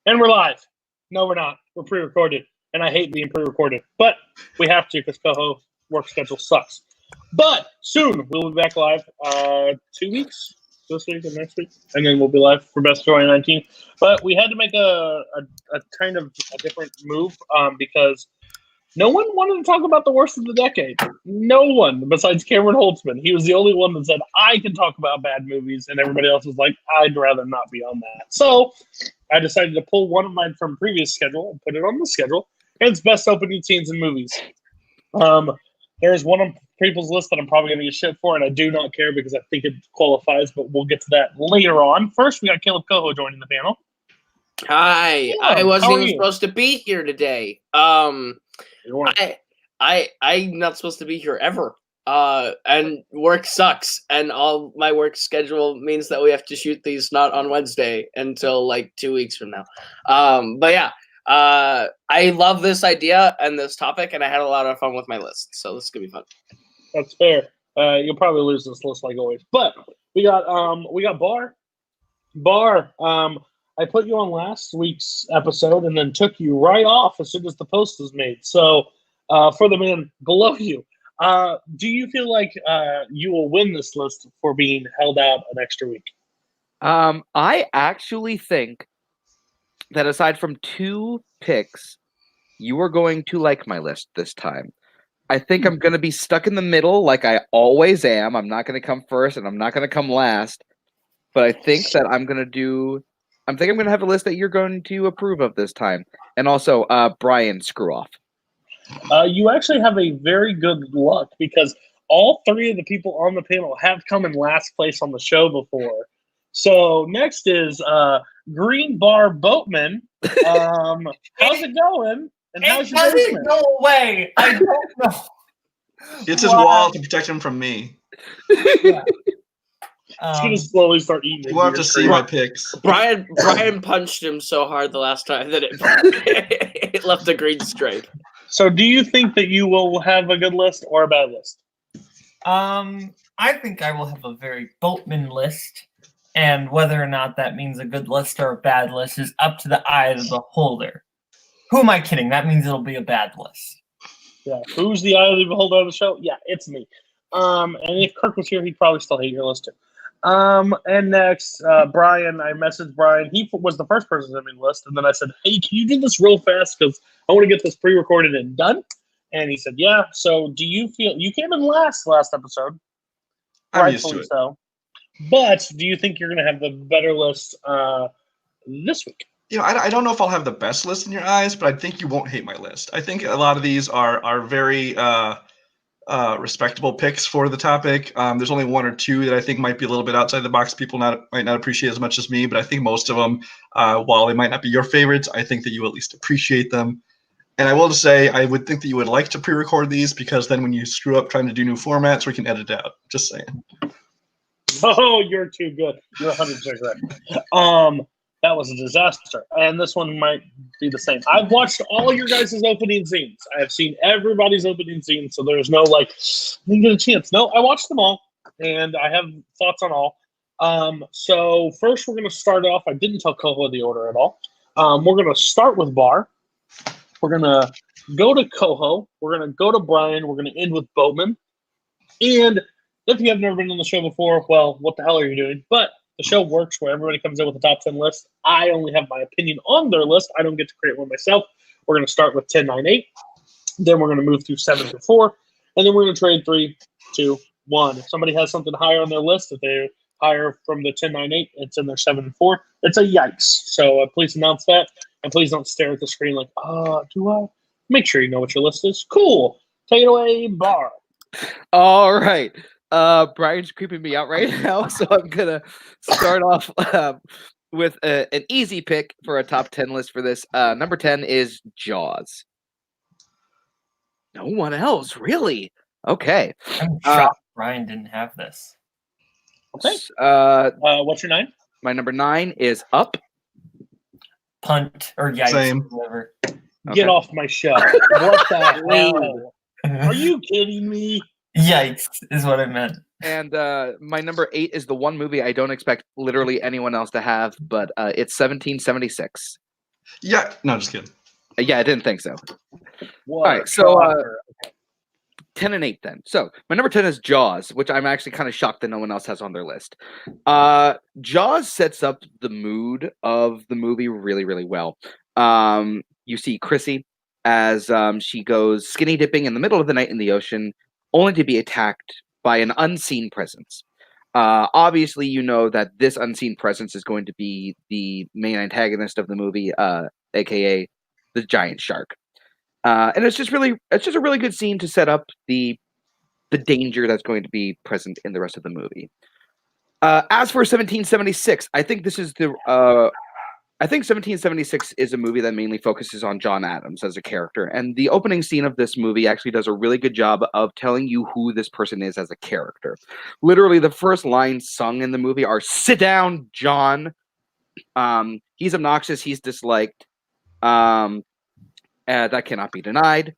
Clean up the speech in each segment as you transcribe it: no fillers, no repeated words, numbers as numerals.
And we're live. No, we're not. We're pre-recorded. And I hate being pre-recorded. But we have to because Koho work schedule sucks. But soon we'll be back live 2 weeks. This week and next week. And then we'll be live for Best 2019. But we had to make a kind of a different move because no one wanted to talk about the worst of the decade. No one besides Cameron Holtzman. He was the only one that said, I can talk about bad movies. And everybody else was like, I'd rather not be on that. So I decided to pull one of mine from previous schedule and put it on the schedule. And it's best opening scenes in movies. There's one on people's list that I'm probably going to get shit for, and I do not care because I think it qualifies, but we'll get to that later on. First, we got Kaleb Koho joining the panel. Hi. Hello. I wasn't even supposed to be here today. I'm not supposed to be here ever. And work sucks, and all my work schedule means that we have to shoot these not on Wednesday until like 2 weeks from now. But yeah, I love this idea and this topic, and I had a lot of fun with my list, so this is gonna be fun. That's fair. You'll probably lose this list like always, but we got Bar. I put you on last week's episode and then took you right off as soon as the post was made. So for the man below you, do you feel like you will win this list for being held out an extra week? I actually think that aside from 2 picks, you are going to like my list this time. I think I'm going to be stuck in the middle like I always am. I'm not going to come first and I'm not going to come last. But I think that I'm going to have a list that you're going to approve of this time. And also, Brian, screw off. You actually have a very good luck because all 3 of the people on the panel have come in last place on the show before. So next is Green Bar Boatman. How's it going? And it doesn't go away. I don't know. It's his wall to protect him from me. Yeah. It's going to slowly start eating. We'll have to see my picks. Brian punched him so hard the last time that it left a green stripe. So do you think that you will have a good list or a bad list? I think I will have a very Boatman list, and whether or not that means a good list or a bad list is up to the eye of the beholder. Who am I kidding? That means it'll be a bad list. Yeah. Who's the eye of the beholder of the show? Yeah, it's me. And if Kirk was here, he'd probably still hate your list too. And next, Brian, I messaged Brian. He was the first person to send me the list. And then I said, hey, can you do this real fast? Because I want to get this pre-recorded and done. And he said, yeah. So do you feel you came in last episode? I'm used to it. So. But do you think you're going to have the better list this week? You know, I don't know if I'll have the best list in your eyes, but I think you won't hate my list. I think a lot of these are very respectable picks for the topic. There's only 1 or 2 that I think might be a little bit outside the box. People might not appreciate as much as me, but I think most of them, while they might not be your favorites, I think that you at least appreciate them. And I will just say, I would think that you would like to pre-record these because then when you screw up trying to do new formats, we can edit it out. Just saying. Oh, you're too good. You're 100% correct. That was a disaster. And this one might be the same. I've watched all your guys' opening scenes. I have seen everybody's opening scenes, so there's no, like, I didn't get a chance. No, I watched them all, and I have thoughts on all. So first we're going to start off. I didn't tell Koho the order at all. We're going to start with Bar. We're going to go to Koho. We're going to go to Brian. We're going to end with Boatman. And if you have never been on the show before, well, what the hell are you doing? But the show works where everybody comes in with a top 10 list. I only have my opinion on their list. I don't get to create one myself. We're going to start with 10, 9, 8. Then we're going to move through 7 to 4. And then we're going to trade 3, 2, 1. If somebody has something higher on their list, if they're higher from the 10, 9, 8, it's in their 7 and 4. It's a yikes. So please announce that. And please don't stare at the screen like, do I? Make sure you know what your list is. Cool. Take it away, Bar. All right. Brian's creeping me out right now, so I'm gonna start off with an easy pick for a top 10 list for this. Number 10 is Jaws. No one else, really? Okay. I'm shocked Brian didn't have this. Okay. What's your 9? My number 9 is Up. Punt or yikes. Same. Whatever. Get off my show. What the hell? Are you kidding me? Yikes is what I meant. And my number 8 is the one movie I don't expect literally anyone else to have, but it's 1776. Yeah, no, just kidding. Yeah, I didn't think so. What All right, a so, shocker. 10 and 8 then. So my number 10 is Jaws, which I'm actually kind of shocked that no one else has on their list. Jaws sets up the mood of the movie really, really well. You see Chrissy as she goes skinny dipping in the middle of the night in the ocean, only to be attacked by an unseen presence. Obviously, you know that this unseen presence is going to be the main antagonist of the movie, aka the giant shark. And it's just a really good scene to set up the danger that's going to be present in the rest of the movie. As for 1776, I think 1776 is a movie that mainly focuses on John Adams as a character, and the opening scene of this movie actually does a really good job of telling you who this person is as a character. Literally, the first lines sung in the movie are "Sit down, John." He's obnoxious. He's disliked. That cannot be denied,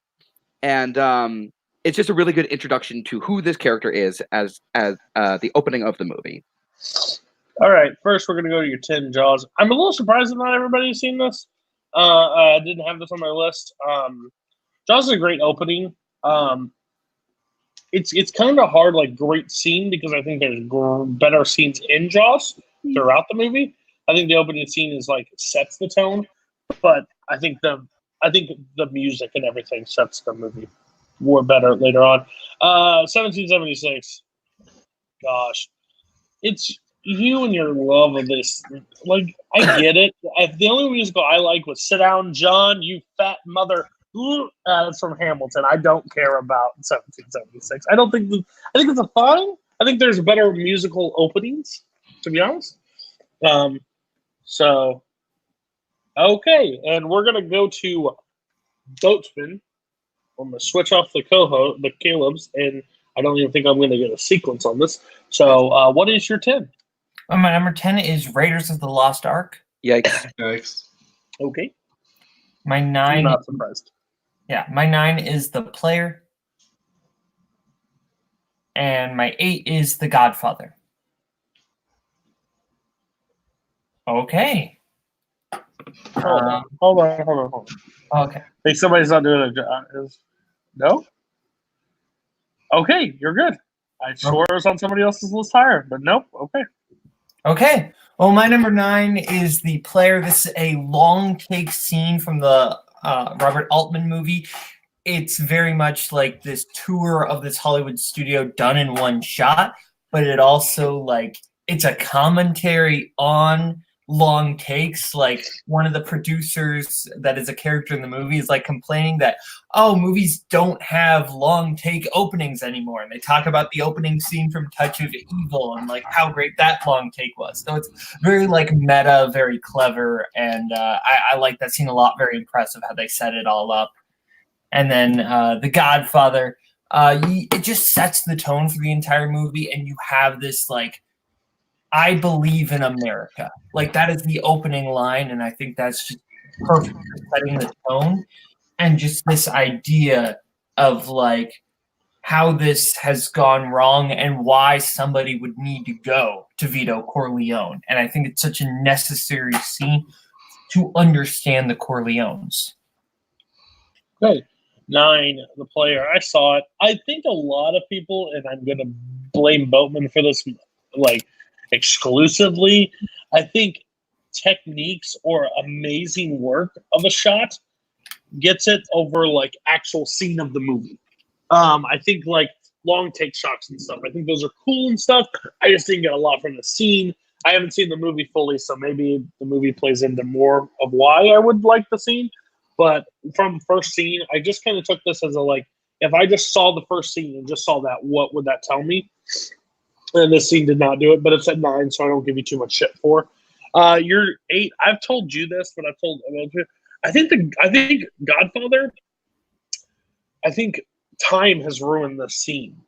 and it's just a really good introduction to who this character is as the opening of the movie. All right, first we're going to go to your 10 Jaws. I'm a little surprised that not everybody's seen this. I didn't have this on my list. Jaws is a great opening. It's kind of hard, like great scene, because I think there's better scenes in Jaws throughout the movie. I think the opening scene is like sets the tone, but I think the music and everything sets the movie more better later on. 1776. Gosh, it's you and your love of this. Like, I get it. The only musical I like was "Sit Down, John, You Fat Mother." That's from Hamilton. I don't care about 1776. I think it's a fine. I think there's better musical openings, to be honest. So. Okay, and we're gonna go to Boatman. I'm gonna switch off the Caleb's, and I don't even think I'm gonna get a sequence on this. So, what is your 10? My number 10 is Raiders of the Lost Ark. Yikes! Yikes. Okay, My I'm 9. not surprised. Yeah, my 9 is The Player, and my 8 is The Godfather. Okay. Hold on. Okay. I think somebody's not doing a job. No? Okay, you're good. I swore it was on somebody else's list higher, but nope. Okay. Okay. Well, my number 9 is The Player. This is a long take scene from the Robert Altman movie. It's very much like this tour of this Hollywood studio done in one shot, but it also it's a commentary on long takes. Like, one of the producers that is a character in the movie is complaining that, movies don't have long take openings anymore, and they talk about the opening scene from Touch of Evil and how great that long take was. So it's very meta, very clever, and I like that scene a lot. Very impressive how they set it all up. And then The Godfather, it just sets the tone for the entire movie, and you have this I believe in America. That is the opening line, and I think that's just perfect for setting the tone. And just this idea of how this has gone wrong and why somebody would need to go to Vito Corleone. And I think it's such a necessary scene to understand the Corleones. Okay. 9, The Player. I saw it. I think a lot of people, and I'm going to blame Boatman for this, exclusively, I think techniques or amazing work of a shot gets it over actual scene of the movie. I think long take shots and stuff, I think those are cool and stuff. I just didn't get a lot from the scene. I haven't seen the movie fully, so maybe the movie plays into more of why I would like the scene. But from first scene, I just kind of took this as if I just saw the first scene and just saw that, what would that tell me? And this scene did not do it, but it's at 9, so I don't give you too much shit for. You're 8. I've told you this, but I've told you. I think Godfather. I think time has ruined the scene.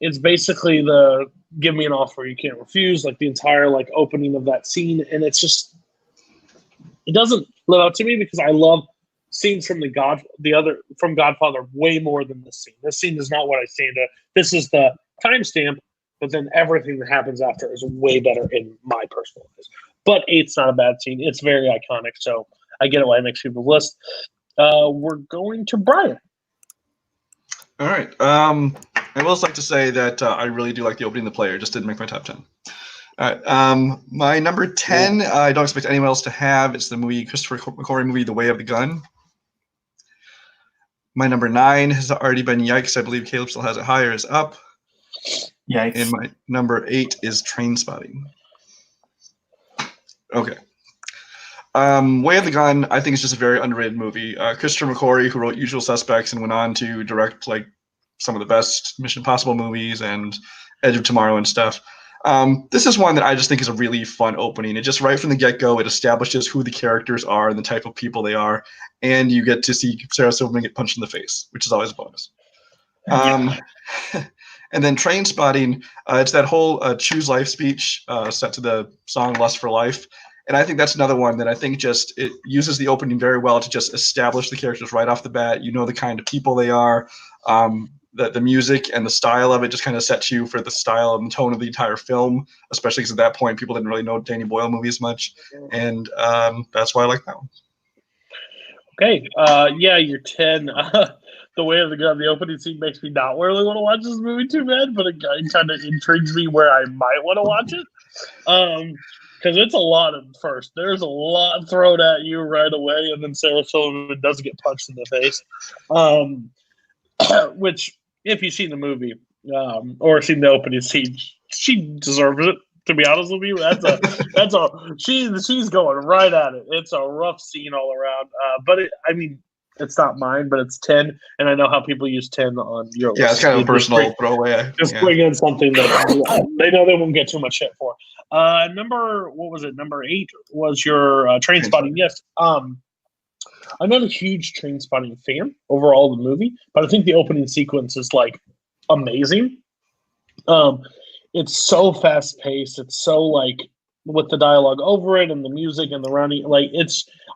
It's basically the give me an offer you can't refuse, the entire opening of that scene, and it's just it doesn't live up to me because I love scenes from Godfather way more than this scene. This scene is not what I stand at. This is the timestamp, but then everything that happens after is way better in my personal eyes. but 8's not a bad scene. It's very iconic, so I get it why it makes people's list. We're going to Brian. All right. I would also like to say that I really do like the opening of The Player. Just didn't make my top 10. All right. My number 10, I don't expect anyone else to have. It's the movie Christopher McQuarrie movie, The Way of the Gun. My number 9 has already been Yikes. I believe Caleb still has it higher. Is Up. Yikes. And my number 8 is Trainspotting. Okay. Way of the Gun, I think, is just a very underrated movie. Christopher McQuarrie, who wrote Usual Suspects and went on to direct like some of the best Mission Impossible movies and Edge of Tomorrow and stuff. This is one that I just think is a really fun opening. It just right from the get-go, it establishes who the characters are and the type of people they are, and you get to see Sarah Silverman get punched in the face, which is always a bonus. And then Trainspotting, it's that whole Choose Life speech set to the song Lust for Life. And I think that's another one that I think just it uses the opening very well to just establish the characters right off the bat. You know the kind of people they are. The music and the style of it just kind of sets you for the style and the tone of the entire film, especially because at that point people didn't really know Danny Boyle movies much. And that's why I like that one. Okay. Yeah, you're 10. The Way of the Gun, the opening scene makes me not really want to watch this movie too bad, but it kind of intrigues me where I might want to watch it. Because it's a lot at first. There's a lot thrown at you right away, and then Sarah Silverman does get punched in the face. Which, if you've seen the movie or seen the opening scene, she deserves it. To be honest with you, she's going right at it. It's a rough scene all around. But it's not mine, but it's 10, and I know how people use 10 on your list. Yeah, it's kind of a personal throwaway. Just bring in something that they know they won't get too much shit for. Number 8 was your Trainspotting. Yes. I'm not a huge Trainspotting fan overall the movie, but I think the opening sequence is like amazing. It's so fast paced. It's so like with the dialogue over it and the music and the running, like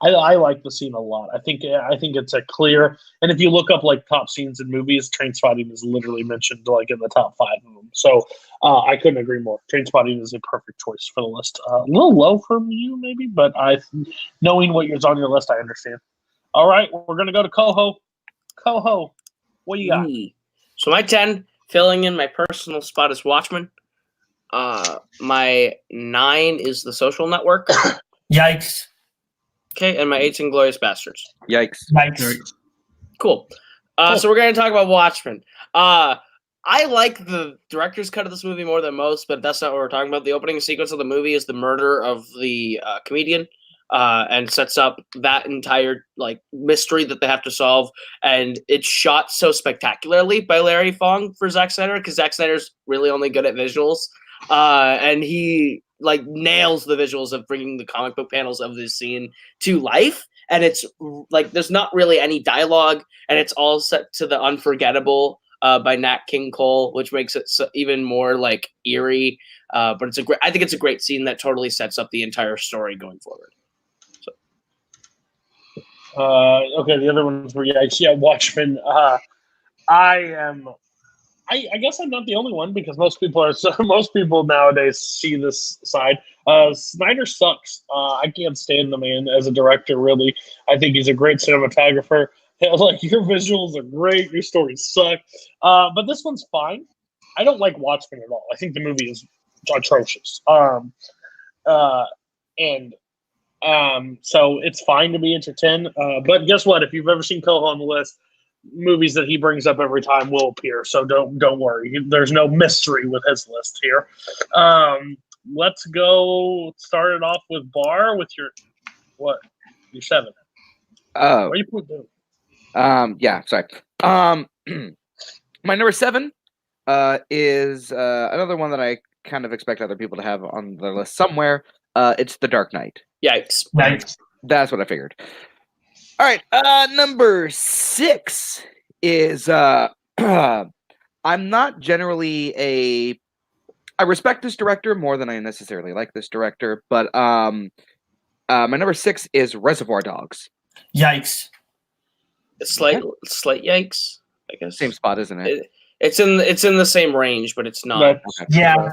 I like the scene a lot. I think it's a clear, and if you look up like top scenes in movies, Trainspotting is literally mentioned like in the top 5 of them. So I couldn't agree more. Trainspotting is a perfect choice for the list. A little low for you maybe, but knowing what is on your list, I understand. All right, we're gonna go to Koho. Koho, what do you got? So my 10, filling in my personal spot is Watchmen. My 9 is The Social Network. Yikes. Okay, and my 8's Inglourious Bastards. Yikes. Yikes. Cool. So we're going to talk about Watchmen. I like the director's cut of this movie more than most, but that's not what we're talking about. The opening sequence of the movie is the murder of the comedian, and sets up that entire like mystery that they have to solve. And it's shot so spectacularly by Larry Fong for Zack Snyder, because Zack Snyder's really only good at visuals. And he like nails the visuals of bringing the comic book panels of this scene to life. And it's like, there's not really any dialogue, and it's all set to the Unforgettable by Nat King Cole, which makes it even more like eerie. But I think it's a great scene that totally sets up the entire story going forward. Okay, the other ones were Watchmen. I guess I'm not the only one, because most people nowadays see this side. Snyder sucks. I can't stand the man as a director, really. I think he's a great cinematographer. Like, your visuals are great, your stories suck. But this one's fine. I don't like Watchmen at all. I think the movie is atrocious. So it's fine to be into 10. But guess what? If you've ever seen Koho on the list, movies that he brings up every time will appear. So don't worry. There's no mystery with his list here. Let's go start it off with Bar with your 7. Oh. What are you putting? Yeah, sorry. My number 7 is another one that I kind of expect other people to have on their list somewhere. It's The Dark Knight. Yikes. That's what I figured. All right, number 6 is I'm not generally I respect this director more than I necessarily like this director, but my number 6 is Reservoir Dogs. Yikes. Slight yikes, I guess. Same spot, isn't it? It's in the same range, but it's not. That's, Yeah.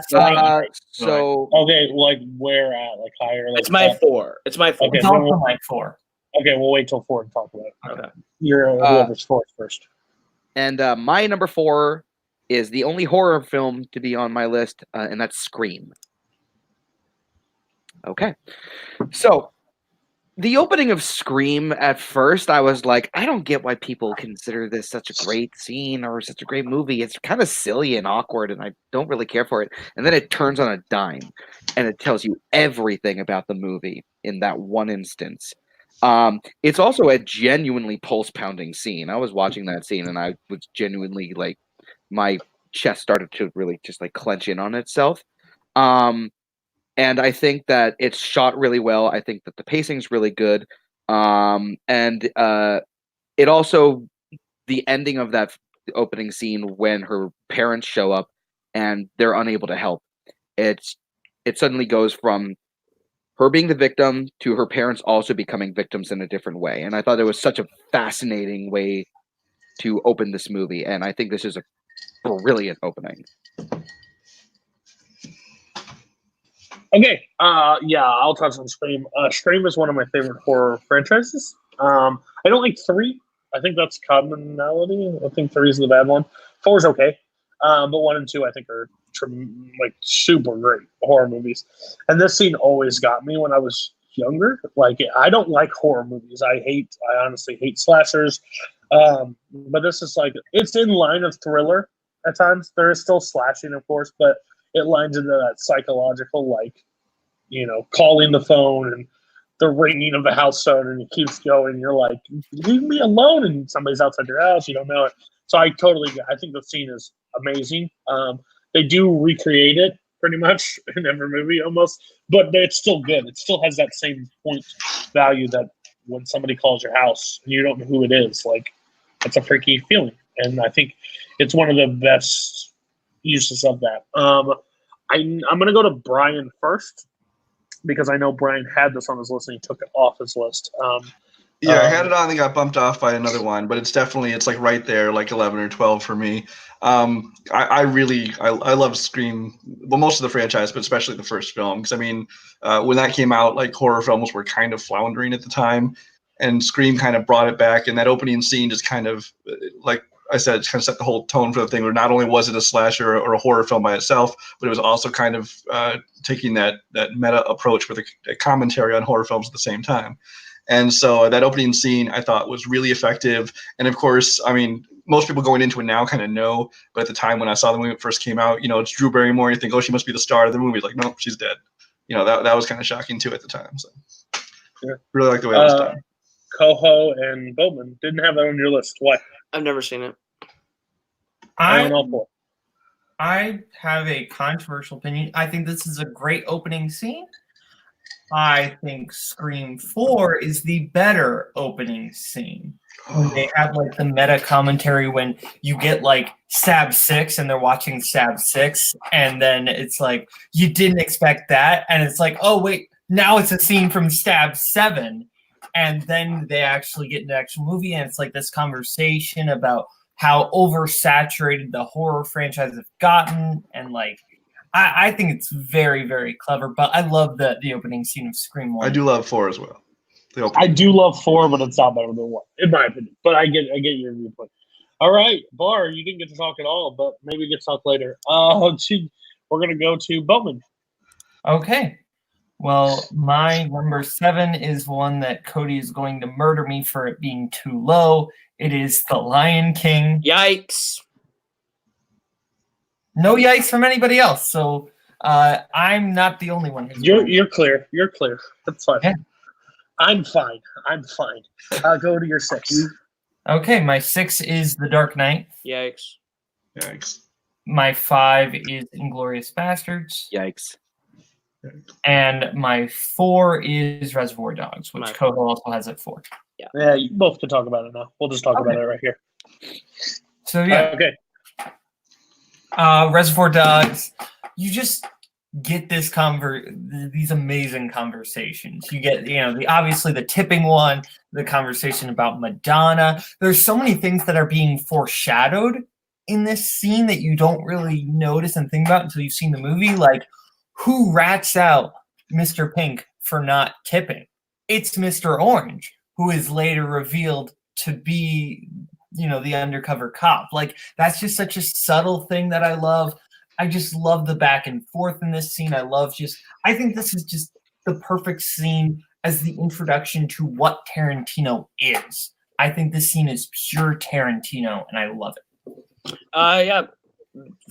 So okay, like where at? Like higher? Like It's my top? 4. It's my 4. Okay. It's also my 4. Okay, we'll wait till 4 and talk about it. Okay. You're whoever's 4th first. and my number 4 is the only horror film to be on my list, and that's Scream. Okay, so the opening of Scream, at first, I was like, I don't get why people consider this such a great scene or such a great movie. It's kind of silly and awkward, and I don't really care for it. And then it turns on a dime, and it tells you everything about the movie in that one instance. It's also a genuinely pulse-pounding scene. I was watching that scene, and I was genuinely, like, my chest started to really just, like, clench in on itself. And I think that it's shot really well. I think that the pacing's really good. And it also, the ending of that opening scene when her parents show up and they're unable to help, it suddenly goes from her being the victim to her parents also becoming victims in a different way. And I thought it was such a fascinating way to open this movie. And I think this is a brilliant opening. Okay, yeah, I'll touch on Scream. Scream is one of my favorite horror franchises. I don't like 3. I think that's commonality. I think 3 is the bad one. 4 is okay, but 1 and 2 I think are like super great horror movies. And this scene always got me when I was younger. Like, I don't like horror movies. I honestly hate slashers. But this is like, it's in line of thriller at times. There is still slashing, of course, but it lines into that psychological, like, you know, calling the phone and the ringing of the house phone, and it keeps going. You're like, leave me alone, and somebody's outside your house. You don't know it. So I think the scene is amazing. They do recreate it pretty much in every movie almost, but it's still good. It still has that same point value that when somebody calls your house and you don't know who it is, like, it's a freaky feeling. And I think it's one of the best uses of that. I'm going to go to Brian first because I know Brian had this on his list and he took it off his list. I had it on and got bumped off by another one, but it's like right there, like 11 or 12 for me. I love Scream, well, most of the franchise, but especially the first film. Because, I mean, when that came out, like, horror films were kind of floundering at the time, and Scream kind of brought it back. And that opening scene just kind of, like I said, it kind of set the whole tone for the thing, where not only was it a slasher or a horror film by itself, but it was also kind of taking that meta approach with a commentary on horror films at the same time. And so that opening scene I thought was really effective. And of course, I mean, most people going into it now kind of know, but at the time when I saw the movie when it first came out, you know, it's Drew Barrymore. You think, oh, she must be the star of the movie. Like, no, she's dead. You know, that was kind of shocking too at the time. So really like the way it was done. Koho and Boatman didn't have that on your list. Why? I've never seen it. I don't know. I have a controversial opinion. I think this is a great opening scene. I think Scream 4 is the better opening scene. When they have, like, the meta commentary when you get, like, Stab 6 and they're watching Stab 6, and then it's like, you didn't expect that, and it's like, oh, wait, now it's a scene from Stab 7, and then they actually get into the actual movie, and it's like this conversation about how oversaturated the horror franchise have gotten, and, like, I think it's very, very clever, but I love the opening scene of Scream 1. I do love 4 as well. I do love 4, but it's not better than 1, in my opinion. But I get your viewpoint. All right, Bar, you didn't get to talk at all, but maybe we get to talk later. We're going to go to Boatman. Okay. Well, my number 7 is one that Cody is going to murder me for it being too low. It is The Lion King. Yikes. No yikes from anybody else. So I'm not the only one. You're clear. You're clear. That's fine. Yeah. I'm fine. Go to your 6. Okay, my 6 is The Dark Knight. Yikes. My 5 is Inglourious Bastards. Yikes. And my 4 is Reservoir Dogs, which Koho also has at 4. Yeah, you both can talk about it now. We'll just talk about it right here. So, yeah. Okay. Reservoir Dogs, you just get these amazing conversations. You get, obviously the tipping one, the conversation about Madonna. There's so many things that are being foreshadowed in this scene that you don't really notice and think about until you've seen the movie. Like, who rats out Mr. Pink for not tipping? It's Mr. Orange, who is later revealed to be, the undercover cop. Like, that's just such a subtle thing that I love. I just love the back and forth in this scene. I think this is just the perfect scene as the introduction to what Tarantino is. I think this scene is pure Tarantino, and I love it. Yeah,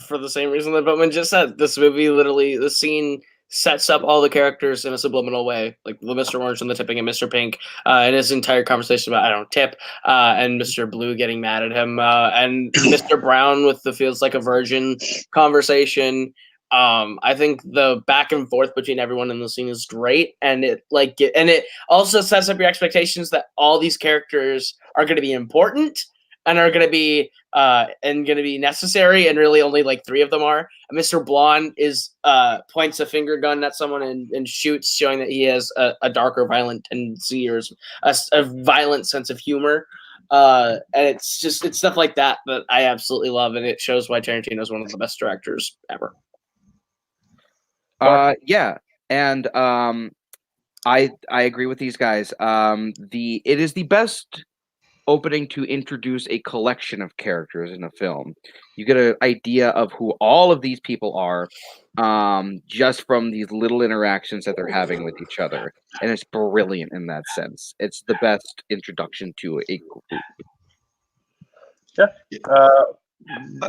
for the same reason that Boatman just said. This movie, literally, the scene sets up all the characters in a subliminal way, like the Mr. Orange and the tipping and Mr. Pink, and his entire conversation about I don't tip, and Mr. Blue getting mad at him, and Mr. Brown with the feels like a virgin conversation. I think the back and forth between everyone in the scene is great, and it also sets up your expectations that all these characters are going to be important and are going to be necessary, and really only like 3 of them are. Mr. Blonde points a finger gun at someone and shoots, showing that he has a darker, violent tendency or a violent sense of humor. And it's stuff like that I absolutely love, and it shows why Tarantino is one of the best directors ever. Yeah, and I agree with these guys. It is the best opening to introduce a collection of characters in a film. You get an idea of who all of these people are, just from these little interactions that they're having with each other, and it's brilliant in that sense. It's the best introduction to a group. Yeah.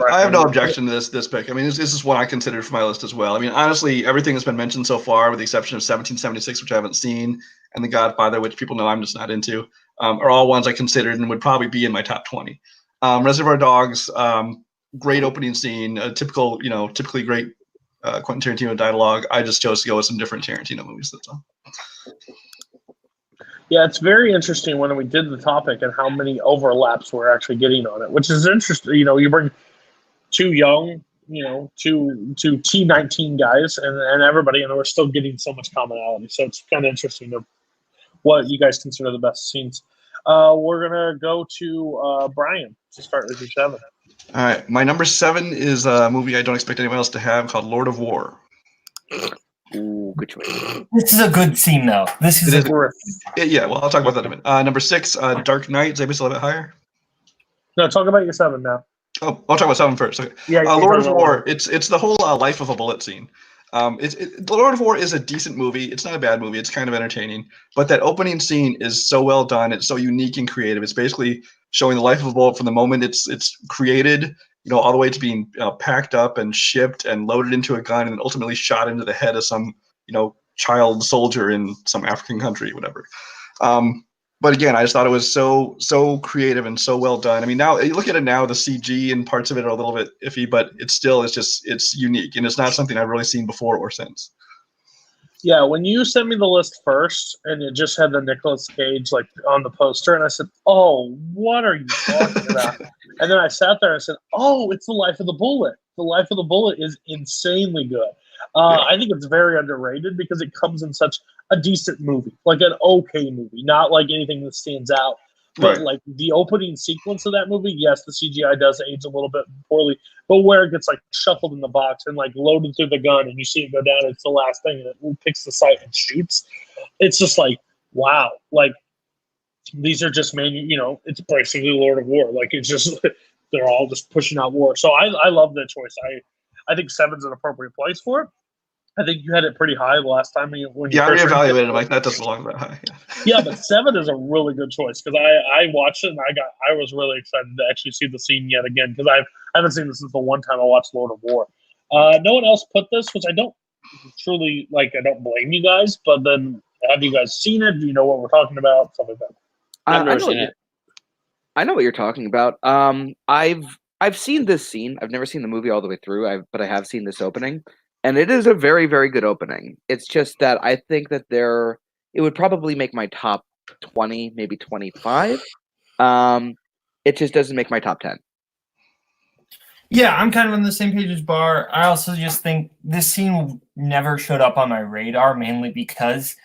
I have no objection to this pick. I mean, this is one I considered for my list as well. I mean, honestly, everything that's been mentioned so far, with the exception of 1776, which I haven't seen, and The Godfather, which people know I'm just not into, are all ones I considered and would probably be in my top 20. Reservoir Dogs, great opening scene, typically great Quentin Tarantino dialogue. I just chose to go with some different Tarantino movies. That's all. Yeah, it's very interesting when we did the topic and how many overlaps we're actually getting on it, which is interesting. You bring 2 young, 2 T19 guys and everybody, and we're still getting so much commonality. So it's kind of interesting of what you guys consider the best scenes. We're going to go to Brian to start with your 7. All right. My number 7 is a movie I don't expect anyone else to have, called Lord of War. Ooh, good choice. This is a good scene, though. This is yeah, well, I'll talk about that in a minute. Number 6, Dark Knight. Is anybody still a bit higher? No, talk about your 7 now. Oh, I'll talk about 7 first. Okay. Yeah, Lord of War. It's the whole life of a bullet scene. Lord of War is a decent movie. It's not a bad movie. It's kind of entertaining. But that opening scene is so well done. It's so unique and creative. It's basically showing the life of a bullet from the moment it's created, all the way to being packed up and shipped and loaded into a gun and then ultimately shot into the head of some, child soldier in some African country, whatever. But again, I just thought it was so creative and so well done. I mean, now you look at it now, the CG and parts of it are a little bit iffy, but it's unique, and it's not something I've really seen before or since. Yeah, when you sent me the list first, and it just had the Nicolas Cage on the poster, and I said, "Oh, what are you talking about?" And then I sat there and said, "Oh, it's The Life of the Bullet. The Life of the Bullet is insanely good." I think it's very underrated because it comes in such a decent movie, like an okay movie, not like anything that stands out. But like the opening sequence of that movie, yes, the CGI does age a little bit poorly, but where it gets shuffled in the box and loaded through the gun and you see it go down, it's the last thing, and it picks the sight and shoots. It's just wow. These are just it's basically Lord of War. It's just they're all just pushing out war. So I love that choice. I think 7's an appropriate place for it. I think you had it pretty high the last time when you I reevaluated it. That doesn't belong that high. Yeah, but 7 is a really good choice because I watched it and I was really excited to actually see the scene yet again because I haven't seen this since the one time I watched Lord of War. No one else put this, which I don't truly I don't blame you guys, but then have you guys seen it? Do you know what we're talking about? Stuff like that. I've never seen it. I know what you're talking about. I've seen this scene. I've never seen the movie all the way through, but I have seen this opening. And it is a very, very good opening. It's just that I think that it would probably make my top 20, maybe 25. It just doesn't make my top 10. Yeah, I'm kind of on the same page as Bar. I also just think this scene never showed up on my radar, mainly because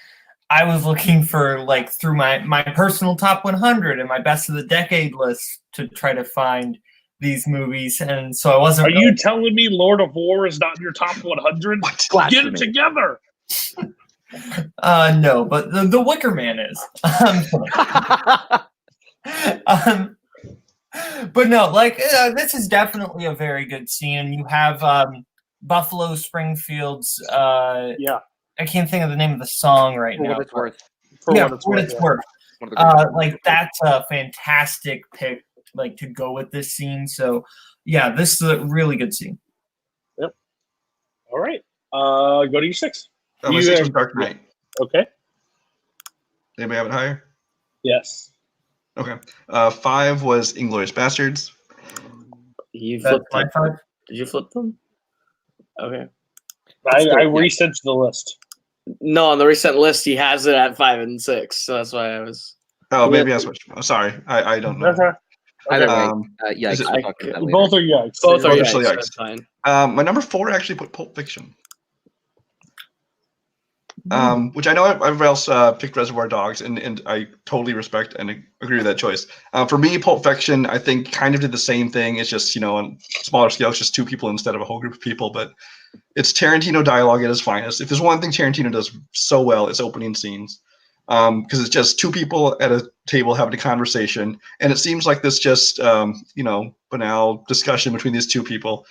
I was looking for through my personal top 100 and my best of the decade list to try to find these movies, and so I wasn't. Are you telling me Lord of War is not in your top 100? Get it together. No, but the Wicker Man is. But no, like this is definitely a very good scene, and you have Buffalo Springfield's. Yeah. I can't think of the name of the song right For now. what it's worth. For Yeah, what it's for what worth. it's Yeah. worth. One of the greatest Like that's a fantastic pick, like to go with this scene. So yeah, this is a really good scene. All right. Go to your 6. My 6 was Dark Knight. Okay. Anybody have it higher? Yes. Okay. 5 was Inglourious Bastards. You That's flipped my them. 5. Did you flip them? Okay. I resent the list. No, on the recent list, he has it at 5 and 6. So that's why I was. Oh, maybe I switched. Oh, sorry, I don't know. That's all right. Either way, Is yikes. it- We'll talk about that later. Both are yikes. Both are Both are yikes. still yikes. That's fine. My number 4 actually put Pulp Fiction. Which I know everybody else picked Reservoir Dogs, and I totally respect and agree with that choice. For me, Pulp Fiction, I think, kind of did the same thing. It's just, on smaller scale, it's just 2 people instead of a whole group of people. But it's Tarantino dialogue at its finest. If there's one thing Tarantino does so well, it's opening scenes. Because it's just 2 people at a table having a conversation, and it seems like this just, banal discussion between these 2 people.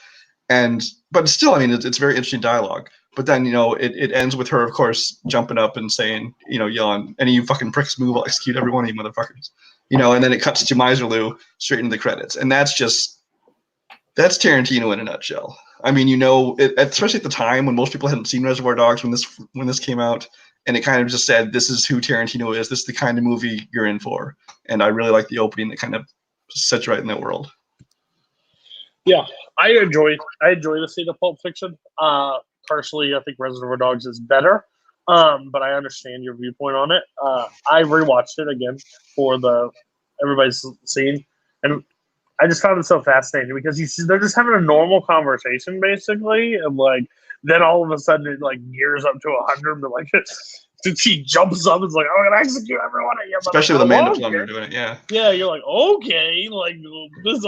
But still, I mean, it's very interesting dialogue. But then, it ends with her, of course, jumping up and saying, yelling, "Any of you fucking pricks move, I'll execute every one of you motherfuckers." And then it cuts to Miserloo straight into the credits. And that's Tarantino in a nutshell. I mean, especially at the time when most people hadn't seen Reservoir Dogs when this came out, and it kind of just said, this is who Tarantino is. This is the kind of movie you're in for. And I really like the opening that kind of sets you right in that world. Yeah, I enjoy the scene of Pulp Fiction. Personally, I think Reservoir Dogs is better, but I understand your viewpoint on it. I rewatched it again for everybody's scene, and I just found it so fascinating because they're just having a normal conversation basically, and then all of a sudden it gears up to 100. But she jumps up and is like, "I'm gonna execute every one of you." Especially with Amanda Plummer doing it, yeah. Yeah, you're like, okay, this.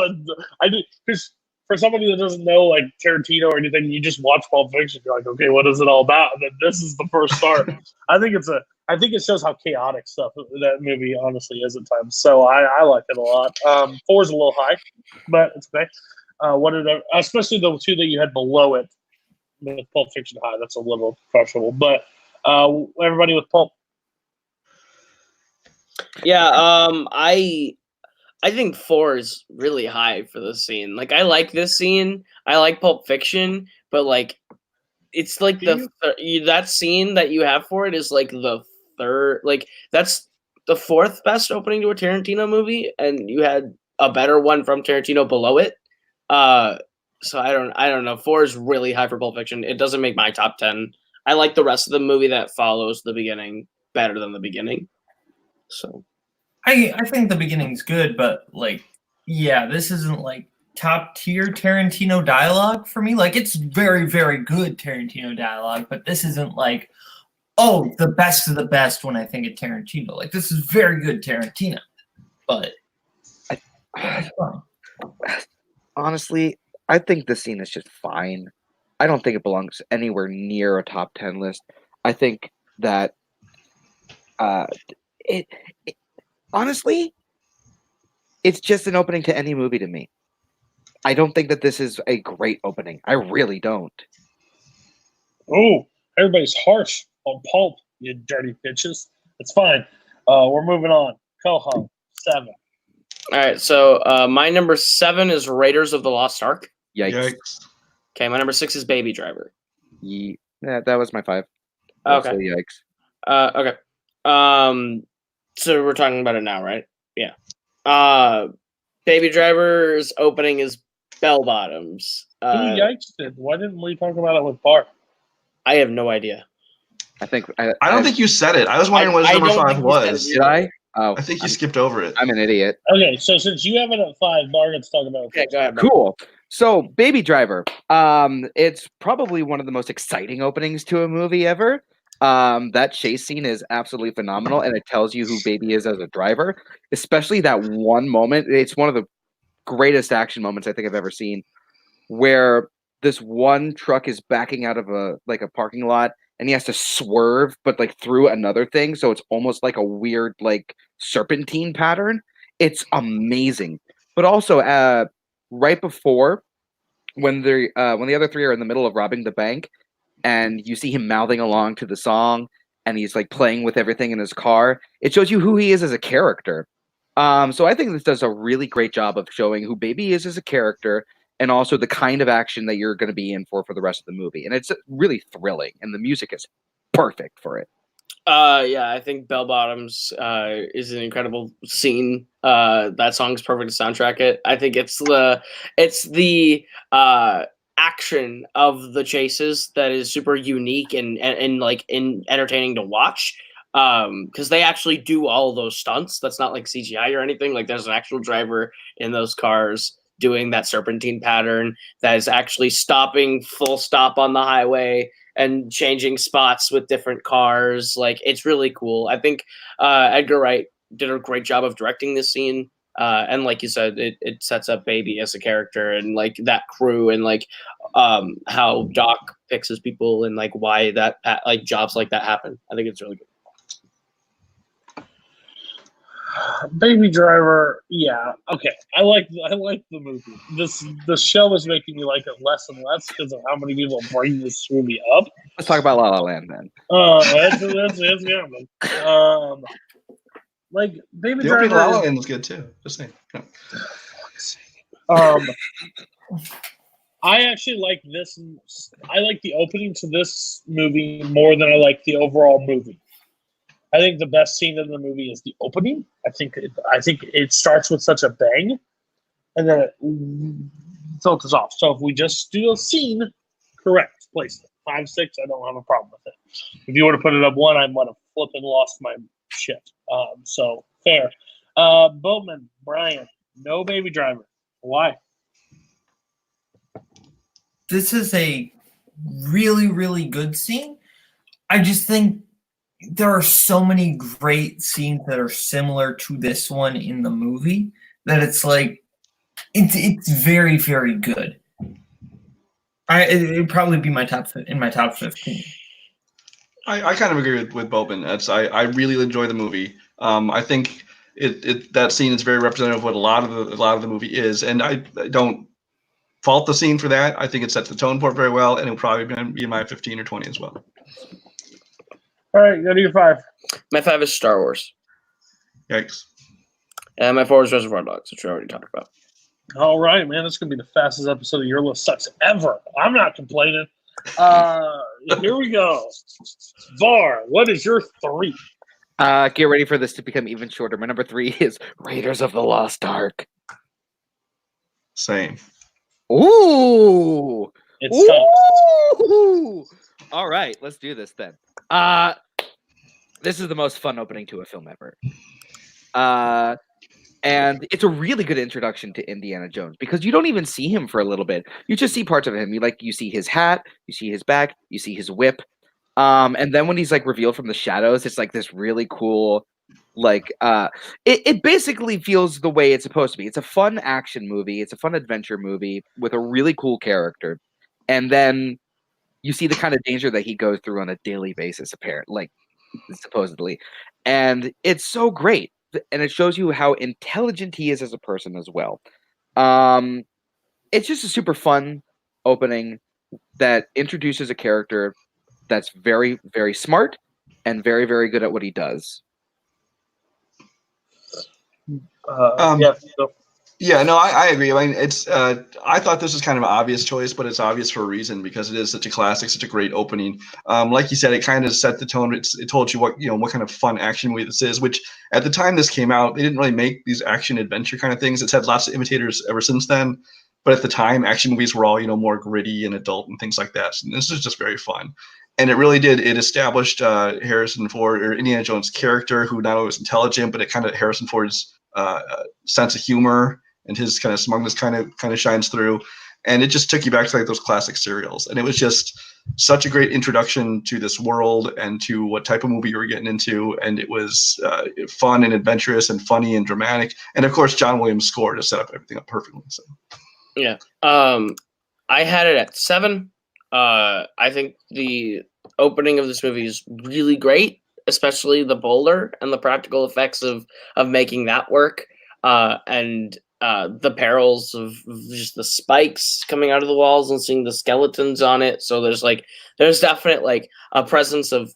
I do because for somebody that doesn't know Tarantino or anything, you just watch Pulp Fiction. You're like, okay, what is it all about? And then this is the first start. I think it shows how chaotic stuff that movie honestly is at times. So I like it a lot. 4's a little high, but it's okay. Especially the 2 that you had below it with Pulp Fiction high. That's a little questionable. But everybody with Pulp. Yeah, I think 4 is really high for this scene. I like this scene. I like Pulp Fiction, but it's that scene that you have for it is the third. That's the 4th best opening to a Tarantino movie, and you had a better one from Tarantino below it. So I don't know. 4 is really high for Pulp Fiction. It doesn't make my top 10. I like the rest of the movie that follows the beginning better than the beginning. So. I think the beginning's good, but this isn't top tier Tarantino dialogue for me. It's very, very good Tarantino dialogue, but this isn't the best of the best when I think of Tarantino. This is very good Tarantino, but honestly, I think the scene is just fine. I don't think it belongs anywhere near a top 10 list. I think that honestly, it's just an opening to any movie to me. I don't think that this is a great opening. I really don't. Oh, everybody's harsh on Pulp, you dirty bitches. It's fine. We're moving on. Koho, 7. All right, so my number 7 is Raiders of the Lost Ark. Yikes. Okay, my number 6 is Baby Driver. Yeah, that was my 5. Okay. Also yikes. Okay. So we're talking about it now, right? Yeah. Baby Driver's opening is Bell Bottoms. Who yikes did? Why didn't we talk about it with Bart? I have no idea. I think I don't think you said it. I was wondering what his number 5 was. Did I? Oh, I think you skipped over it. I'm an idiot. Okay, so since you have it at 5, Bart, let's talk about it. Okay, go ahead. Bart. Cool. So, Baby Driver. It's probably one of the most exciting openings to a movie ever. That chase scene is absolutely phenomenal, and it tells you who Baby is as a driver. Especially that one moment. It's one of the greatest action moments I think I've ever seen, where this one truck is backing out of a parking lot and he has to swerve, but like through another thing, so it's almost like a weird like serpentine pattern. It's amazing. But also, right before when the other three are in the middle of robbing the bank, and you see him mouthing along to the song, and he's like playing with everything in his car, it shows you who he is as a character. So I think this does a really great job of showing who Baby is as a character, and also the kind of action that you're going to be in for the rest of the movie. And it's really thrilling, and the music is perfect for it. Yeah, I think Bell Bottoms is an incredible scene. That song's perfect to soundtrack it. I think it's the action of the chases that is super unique and like entertaining to watch. Because they actually do all those stunts. That's not like CGI or anything. Like there's an actual driver in those cars doing that serpentine pattern that is actually stopping full stop on the highway and changing spots with different cars. Like it's really cool. I think Edgar Wright did a great job of directing this scene. And like you said, it sets up Baby as a character and like that crew and like how Doc picks his people and like why that like jobs like that happen. I think it's really good. Baby Driver, yeah, okay. I like the movie. The show is making me like it less and less because of how many people bring this movie up. Let's talk about La La Land then. That's yeah, man. Like Baby Driver. The La La Land was good too. Just saying. No. I actually like this. I like the opening to this movie more than I like the overall movie. I think the best scene in the movie is the opening. I think it starts with such a bang, and then it filters off. So if we just do a scene, correct, place it 5, 6. I don't have a problem with it. If you were to put it up 1, I might have flipped and lost my shit. So fair. Boatman, Brian, no Baby Driver. Why? This is a really, really good scene. I just think there are so many great scenes that are similar to this one in the movie that it's like it's very, very good. It'd probably be my top 15. I kind of agree with Boatman. I really enjoy the movie. I think that scene is very representative of what a lot of the movie is, and I don't fault the scene for that. I think it sets the tone for it very well, and it'll probably be in my 15 or 20 as well. All right, go to your 5. My 5 is Star Wars. Yikes. And my 4 is Reservoir Dogs, which we already talked about. All right, man. This is going to be the fastest episode of Your List Sucks ever. I'm not complaining. Here we go. Var, what is your 3? Get ready for this to become even shorter. My number 3 is Raiders of the Lost Ark. Same. Ooh. It's tough. Ooh. All right, let's do this then. This is the most fun opening to a film ever. And it's a really good introduction to Indiana Jones because you don't even see him for a little bit. You just see parts of him. You see his hat, you see his back, you see his whip. And then when he's like revealed from the shadows, it's like this really cool, like it basically feels the way it's supposed to be. It's a fun action movie, it's a fun adventure movie with a really cool character. And then you see the kind of danger that he goes through on a daily basis, apparently, supposedly. And it's so great. And it shows you how intelligent he is as a person as well. It's just a super fun opening that introduces a character that's very, very smart and very, very good at what he does. Yeah, no, I agree. I mean, it's. I thought this was kind of an obvious choice, but it's obvious for a reason because it is such a classic, such a great opening. Like you said, it kind of set the tone. It told you what kind of fun action movie this is. Which at the time this came out, they didn't really make these action adventure kind of things. It's had lots of imitators ever since then. But at the time, action movies were all more gritty and adult and things like that. So this is just very fun. And it really did. It established Harrison Ford or Indiana Jones' character, who not only was intelligent, but it kind of Harrison Ford's sense of humor and his kind of smugness kind of shines through. and it just took you back to like those classic serials. And it was just such a great introduction to this world and to what type of movie you were getting into. And it was fun and adventurous and funny and dramatic. And of course, John Williams' score to set up everything up perfectly. So. Yeah. I had it at 7. I think the opening of this movie is really great, especially the boulder and the practical effects of making that work, and the perils of just the spikes coming out of the walls and seeing the skeletons on it. So there's definite like a presence of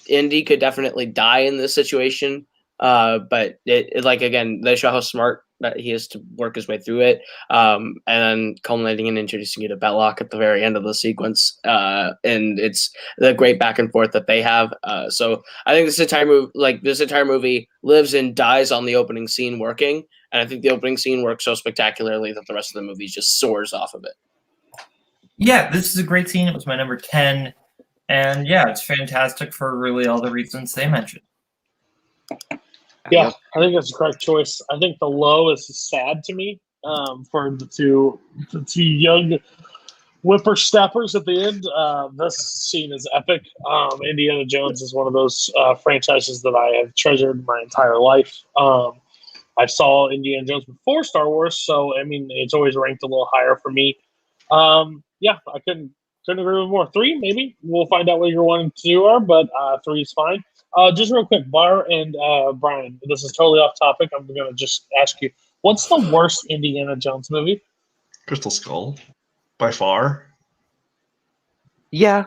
Indy could definitely die in this situation, but it like again they show how smart that he has to work his way through it, and then culminating in introducing you to Belloc at the very end of the sequence, and it's the great back and forth that they have. So I think this entire movie lives and dies on the opening scene working, and I think the opening scene works so spectacularly that the rest of the movie just soars off of it. Yeah, this is a great scene. It was my number 10, and yeah, it's fantastic for really all the reasons they mentioned. Yeah, I think that's the correct choice. I think the low is sad to me for the two young whippersnappers at the end. This scene is epic. Indiana Jones is one of those franchises that I have treasured my entire life. I saw Indiana Jones before Star Wars, so I mean it's always ranked a little higher for me. Yeah, I couldn't agree with more. 3, maybe. We'll find out what your 1 and 2 are, but 3 is fine. Just real quick, Bar and Brian, this is totally off topic. I'm going to just ask you, what's the worst Indiana Jones movie? Crystal Skull, by far. Yeah.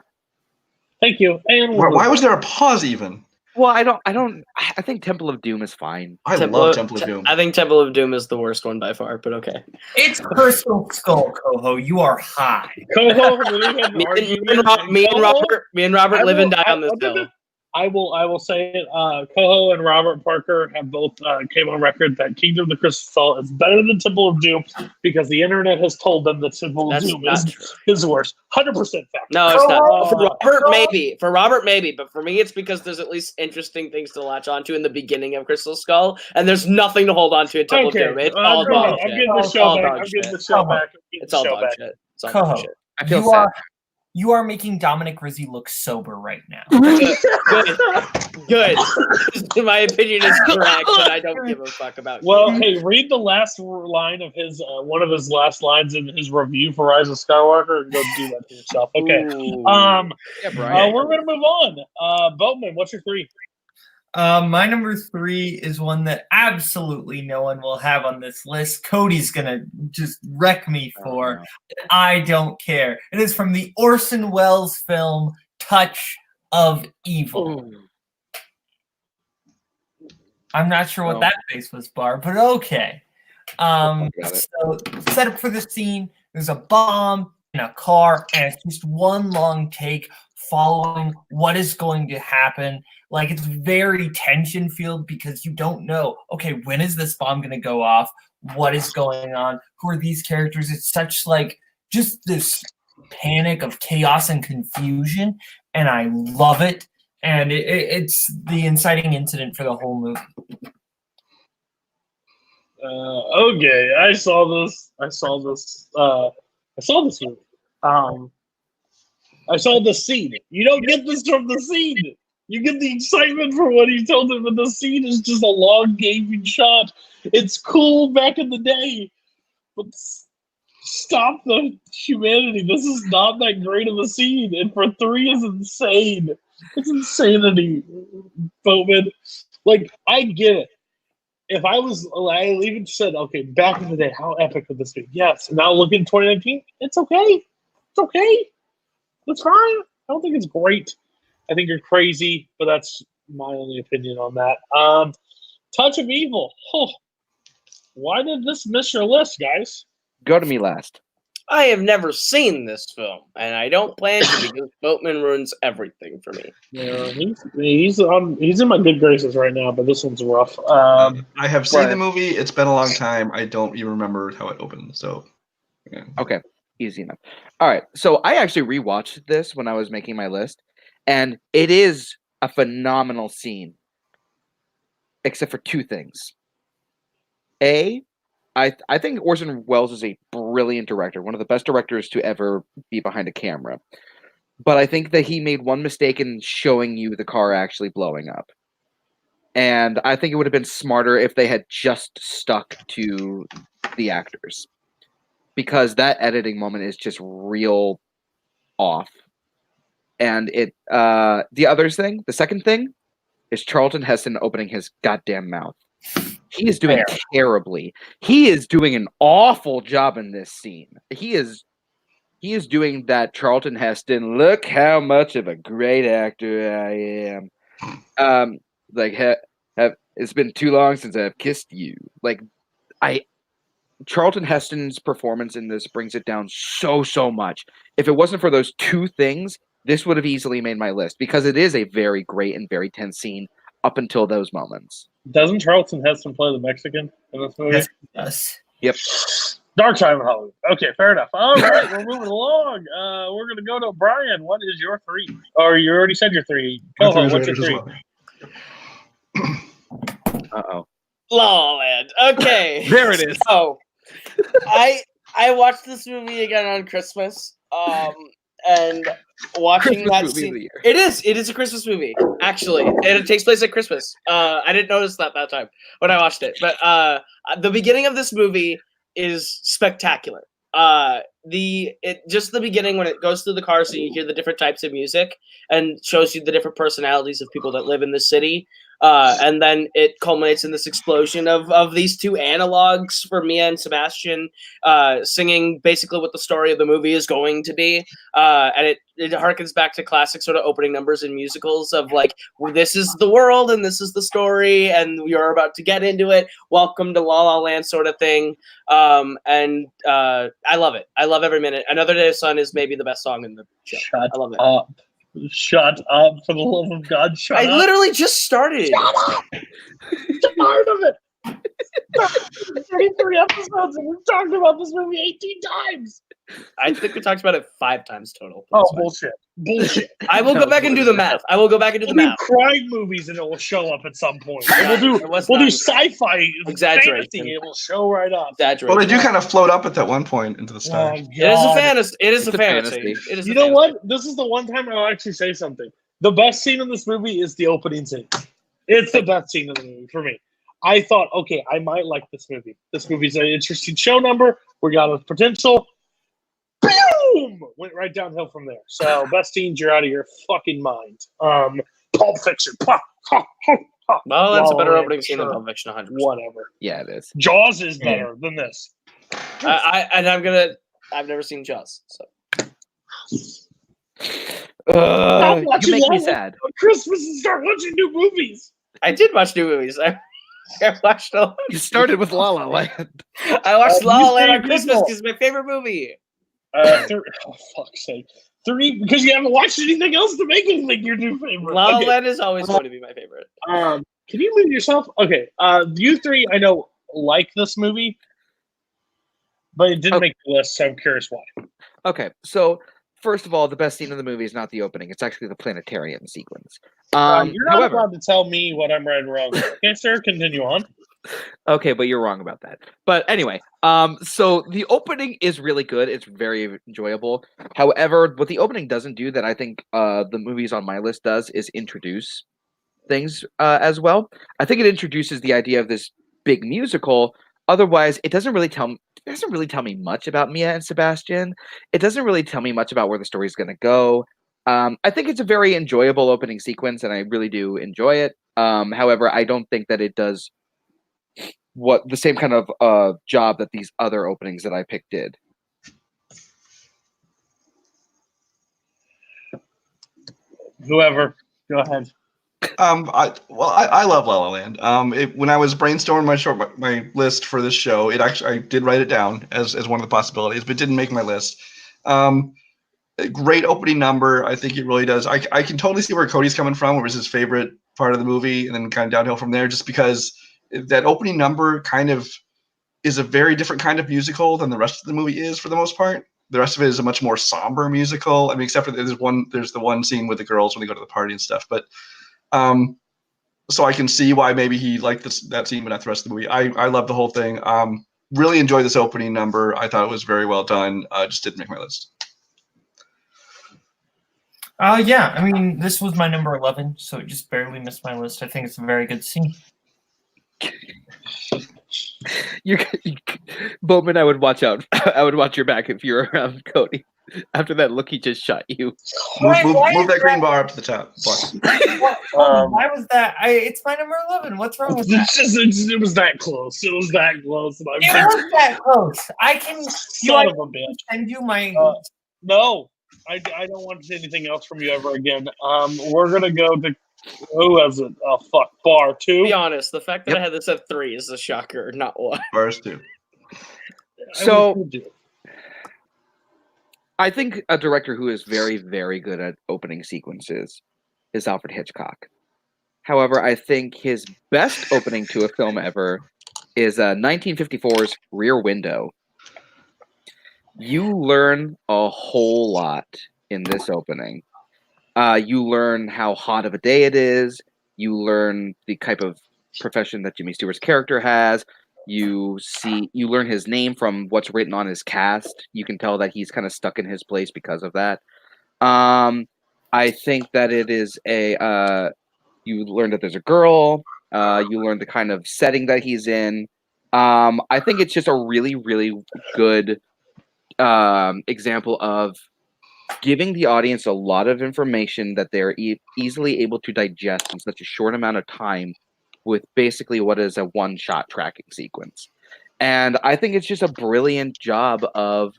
Thank you. And Why was there a pause even? Well, I think Temple of Doom is fine. I love Temple of Doom. I think Temple of Doom is the worst one by far, but okay. It's Crystal Skull, Koho. You are high. Koho, me and Robert live and die on this hill. I will say it. Koho and Robert Parker have both came on record that Kingdom of the Crystal Skull is better than Temple of Doom because the internet has told them that Temple of Doom is worse. 100% fact. No, it's not. For Robert, maybe, but for me, it's because there's at least interesting things to latch onto in the beginning of Crystal Skull, and there's nothing to hold on to in Temple of Doom. It's all dog shit. I'm getting the show back. It's all dog shit. It's all dog shit. I feel sad. You are making Dominic Rizzi look sober right now. Good. My opinion is correct, but I don't give a fuck about Well, hey, read the last line of his one of his last lines in his review for Rise of Skywalker and go do that to yourself. Okay. We're gonna move on. Boatman, what's your 3? My number 3 is one that absolutely no one will have on this list. Cody's gonna just wreck me for. I don't care. It is from the Orson Welles film Touch of Evil. Ooh. I'm not sure what that face was, Barb, but okay. So set up for the scene. There's a bomb in a car, and it's just one long take following what is going to happen. Like, it's very tension-filled because you don't know, okay, when is this bomb going to go off? What is going on? Who are these characters? It's such, like, just this panic of chaos and confusion, and I love it. And it's the inciting incident for the whole movie. Okay, I saw this movie. I saw the scene. You don't get this from the scene. You get the excitement for what he told him, but the scene is just a long gaming shot. It's cool back in the day, but stop the humanity. This is not that great of a scene, and for 3 is insane. It's insanity, Boatman. Like, I get it. If I even said, okay, back in the day, how epic would this be? Yes. Now look in 2019, it's okay. It's okay. It's fine. I don't think it's great. I think you're crazy, but that's my only opinion on that. Touch of Evil. Oh, why did this miss your list, guys? Go to me last. I have never seen this film, and I don't plan to because Boatman ruins everything for me. Yeah, he's in my good graces right now, but this one's rough. I have seen the movie. It's been a long time. I don't even remember how it opened. So, yeah. Okay, easy enough. All right, so I actually rewatched this when I was making my list, and it is a phenomenal scene, except for 2 things. A, I think Orson Welles is a brilliant director, one of the best directors to ever be behind a camera. But I think that he made one mistake in showing you the car actually blowing up. And I think it would have been smarter if they had just stuck to the actors. Because that editing moment is just real off. And the second thing is Charlton Heston opening his goddamn mouth. He is doing terribly. He is doing an awful job in this scene. He is doing that Charlton Heston, look how much of a great actor I am. It's been too long since I've kissed you. Charlton Heston's performance in this brings it down so much. If it wasn't for those two things, this would have easily made my list because it is a very great and very tense scene up until those moments. Doesn't Charlton Heston play the Mexican in this movie? Yes. Yep. Dark Time in Hollywood. Okay, fair enough. All right, we're moving along. We're going to go to Brian. What is your 3? Or you already said your 3. Koho, what's your 3? Uh-oh. La La Land. Okay. There it is. So, I watched this movie again on Christmas. And watching Christmas that movie of scene, the year. it is a Christmas movie, actually, and it takes place at Christmas. I didn't notice that time when I watched it, but the beginning of this movie is spectacular. Just the beginning when it goes through the car, so you hear the different types of music and shows you the different personalities of people that live in the city. And then it culminates in this explosion of these two analogs for Mia and Sebastian singing basically what the story of the movie is going to be. And it harkens back to classic sort of opening numbers in musicals of like, well, this is the world and this is the story and you're about to get into it. Welcome to La La Land sort of thing. And I love it. I love every minute. Another Day of Sun is maybe the best song in the show. I love it. Shut up, for the love of God, shut up. I literally just started. Shut up! I'm tired of it. 33 episodes and we've talked about this movie 18 times. I think we talked about it 5 times total. Oh, bullshit. Bullshit. I will go back and do the math. We'll do crime movies and it will show up at some point. We'll do sci-fi fantasy and it will show right up. Well, they do kind of float up at that one point into the stars. It is a fantasy. It is a fantasy. You know what? This is the one time I'll actually say something. The best scene in this movie is the opening scene. It's the best scene in the movie for me. I thought, okay, I might like this movie. This movie's an interesting show number. We got a potential. Boom! Went right downhill from there. So, best scenes, you're out of your fucking mind. Pulp Fiction. Well, that's a better opening scene than Pulp Fiction, 100%. Whatever. Yeah, it is. Jaws is better than this. I've never seen Jaws, so. You make me sad. On Christmas and start watching new movies. I did watch new movies. I watched a lot. You started with La La Land. I watched La La Land on Christmas because it's my favorite movie. Oh, fuck's sake. 3, because you haven't watched anything else to make it like your new favorite. La La Land is always going to be my favorite. Can you move yourself? Okay. You 3, I know, like this movie, but it didn't make the list, so I'm curious why. Okay, so first of all, the best scene in the movie is not the opening. It's actually the planetarium sequence. You're not allowed to tell me what I'm right and wrong. Okay, sir, continue on. Okay, but you're wrong about that. But anyway, so the opening is really good. It's very enjoyable. However, what the opening doesn't do that I think the movies on my list does is introduce things as well. I think it introduces the idea of this big musical. Otherwise, it doesn't really tell me much about Mia and Sebastian. It doesn't really tell me much about where the story is going to go. I think it's a very enjoyable opening sequence, and I really do enjoy it. However, I don't think that it does the same kind of job that these other openings that I picked did. Whoever, go ahead. I love La La Land. When I was brainstorming my list for this show, I did write it down as one of the possibilities, but it didn't make my list. A great opening number. I think it really does. I can totally see where Cody's coming from, where it was his favorite part of the movie, and then kind of downhill from there, just because that opening number kind of is a very different kind of musical than the rest of the movie is for the most part. The rest of it is a much more somber musical. I mean, except for there's the one scene with the girls when they go to the party and stuff, but so I can see why maybe he liked that scene, but not the rest of the movie. I love the whole thing. really enjoyed this opening number. I thought it was very well done. Just didn't make my list. Yeah, I mean, this was my number 11, so it just barely missed my list. I think it's a very good scene. Boatman, I would watch out. I would watch your back if you were around Cody. After that look he just shot you. Move that green bar up to the top. Why was that? It's my number 11. What's wrong with that? It was that close. It was that close. It was that close. I can Son of a bitch. send you my. No, I don't want to see anything else from you ever again. We're gonna go to who has it? Oh fuck, bar 2. Be honest, the fact that I had this at 3 is a shocker, not 1. Bars 2. So I think a director who is very, very good at opening sequences is Alfred Hitchcock. However, I think his best opening to a film ever is 1954's Rear Window. You learn a whole lot in this opening. You learn how hot of a day it is. You learn the type of profession that Jimmy Stewart's character has. You learn his name from what's written on his cast. You can tell that he's kind of stuck in his place because of that. I think that it is you learn that there's a girl. You learn the kind of setting that he's in. I think it's just a really, really good example of giving the audience a lot of information that they're easily able to digest in such a short amount of time with basically what is a one-shot tracking sequence. And I think it's just a brilliant job of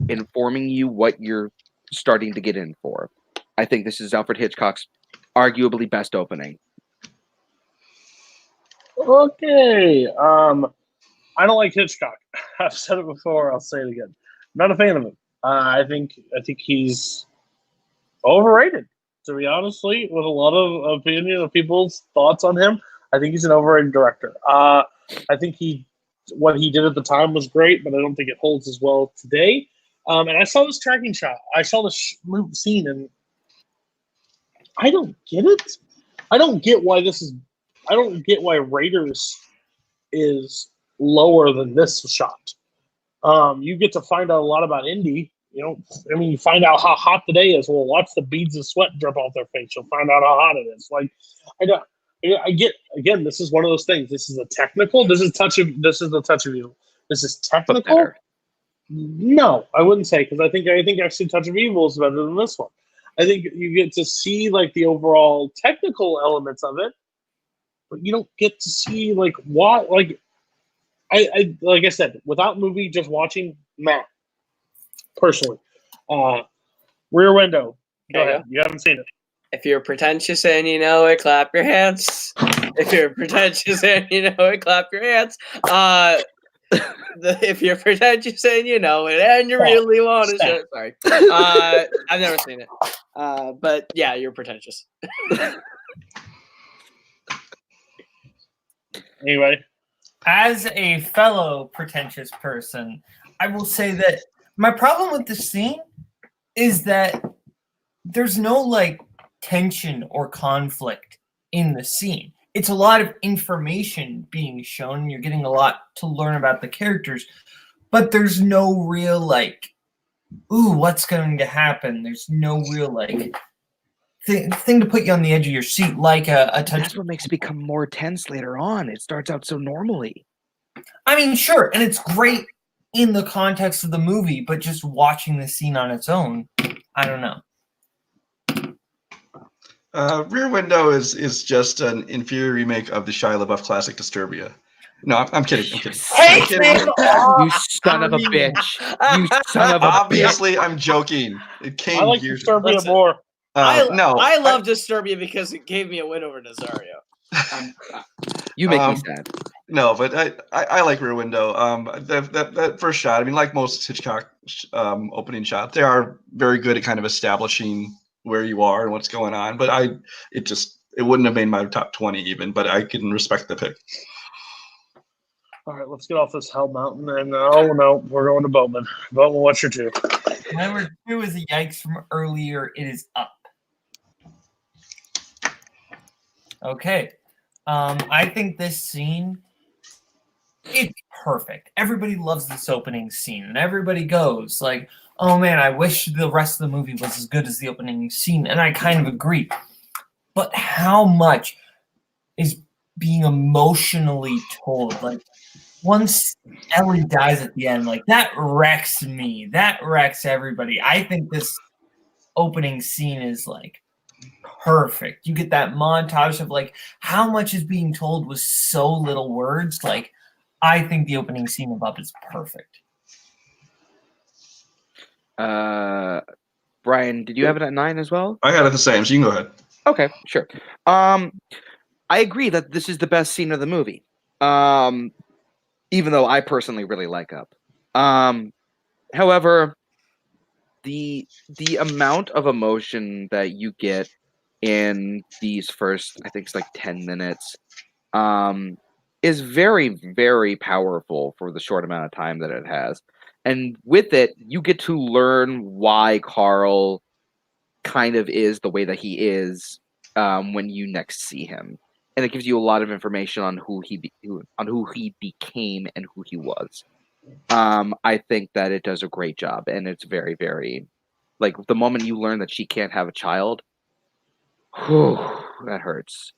informing you what you're starting to get in for. I think this is Alfred Hitchcock's arguably best opening. Okay. I don't like Hitchcock. I've said it before. I'll say it again. Not a fan of him. I think he's overrated. To be honestly, with a lot of opinion of people's thoughts on him, I think he's an overrated director. I think what he did at the time was great, but I don't think it holds as well today. And I saw this tracking shot. I saw this scene, and I don't get it. I don't get why Raiders is lower than this shot. You get to find out a lot about Indy. You find out how hot the day is. Well, watch the beads of sweat drip off their face. You'll find out how hot it is. Like, I get, again, this is one of those things. This is a technical. This is the touch of evil. This is technical. No, I wouldn't say, because I think actually Touch of Evil is better than this one. I think you get to see like the overall technical elements of it, but you don't get to see like what like. I like I said, without movie, just watching Matt personally. Rear Window. Go ahead. You haven't seen it. If you're pretentious and you know it, clap your hands. If you're pretentious and you know it, clap your hands. If you're pretentious and you know it, and you really want to show, sorry. I've never seen it. But yeah, you're pretentious. Anyway. As a fellow pretentious person, I will say that my problem with this scene is that there's no like tension or conflict in the scene. It's a lot of information being shown. You're getting a lot to learn about the characters, but there's no real like, ooh, what's going to happen? There's no real like thing to put you on the edge of your seat, like a touch. That's what makes it become more tense later on. It starts out so normally. I mean, sure, and it's great in the context of the movie, but just watching the scene on its own, I don't know. Rear Window is just an inferior remake of the Shia LaBeouf classic Disturbia. No, I'm kidding. Hey, you son of a bitch! You son of a Obviously, bitch. I'm joking. It came I like years Disturbia more. I love Disturbia because it gave me a win over Nazario. You make me sad. No, but I like Rear Window. That first shot, I mean, like most Hitchcock opening shots, they are very good at kind of establishing where you are and what's going on. But it wouldn't have made my top 20 even, but I can respect the pick. All right, let's get off this hell mountain. And oh no, we're going to Boatman. Boatman, what's your 2? Number 2 is a yikes from earlier. It is Up. Okay. I think this scene it's perfect. Everybody loves this opening scene, and everybody goes like, "Oh man, I wish the rest of the movie was as good as the opening scene." And I kind of agree. But how much is being emotionally told? Like, once Ellie dies at the end, like, that wrecks me. That wrecks everybody. I think this opening scene is like perfect. You get that montage of like how much is being told with so little words. Like, I think the opening scene of Up is perfect. Brian, did you have it at 9 as well? I had it the same, so you can go ahead. Okay, sure. I agree that this is the best scene of the movie. Even though I personally really like Up. However, the amount of emotion that you get in these first, I think it's like 10 minutes, is very, very powerful for the short amount of time that it has. And with it, you get to learn why Carl kind of is the way that he is when you next see him. And it gives you a lot of information on who he became and who he was. I think that it does a great job, and it's very, very, like, the moment you learn that she can't have a child, whew, that hurts.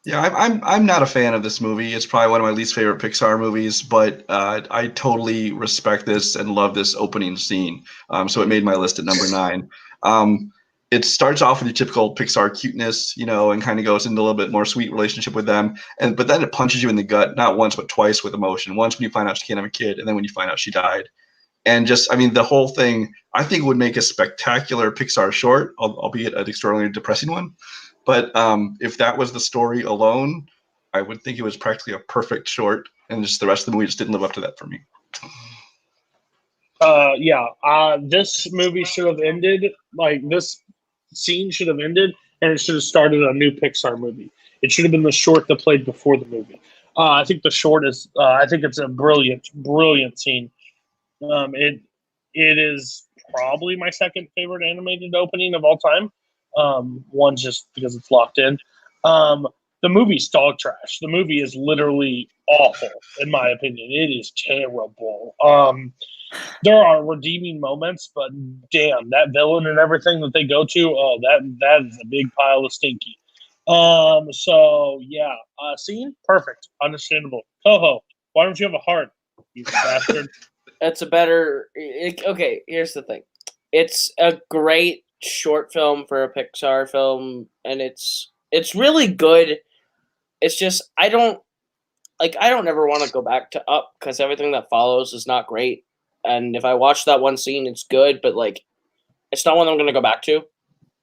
Yeah, I'm not a fan of this movie. It's probably one of my least favorite Pixar movies, but I totally respect this and love this opening scene. So it made my list at number 9. It starts off with your typical Pixar cuteness, and kind of goes into a little bit more sweet relationship with them. But then it punches you in the gut, not once, but twice with emotion. Once when you find out she can't have a kid, and then when you find out she died. And just, I mean, the whole thing, I think would make a spectacular Pixar short, albeit an extraordinarily depressing one. But if that was the story alone, I would think it was practically a perfect short, and just the rest of the movie just didn't live up to that for me. This movie should have ended, like, this scene should have ended, and it should have started a new Pixar movie. It should have been the short that played before the movie. I think the short is, I think it's a brilliant, brilliant scene. It is probably my second favorite animated opening of all time. One just because it's locked in. The movie's dog trash. The movie is literally awful, in my opinion. It is terrible. There are redeeming moments, but damn, that villain and everything that they go to, that is a big pile of stinky. Scene perfect, understandable. Koho, why don't you have a heart, you bastard? It's a better. Okay, here's the thing. It's a great short film for a Pixar film, and it's really good. It's just I don't ever want to go back to Up because everything that follows is not great. And if I watch that one scene, it's good, but like, it's not one I'm going to go back to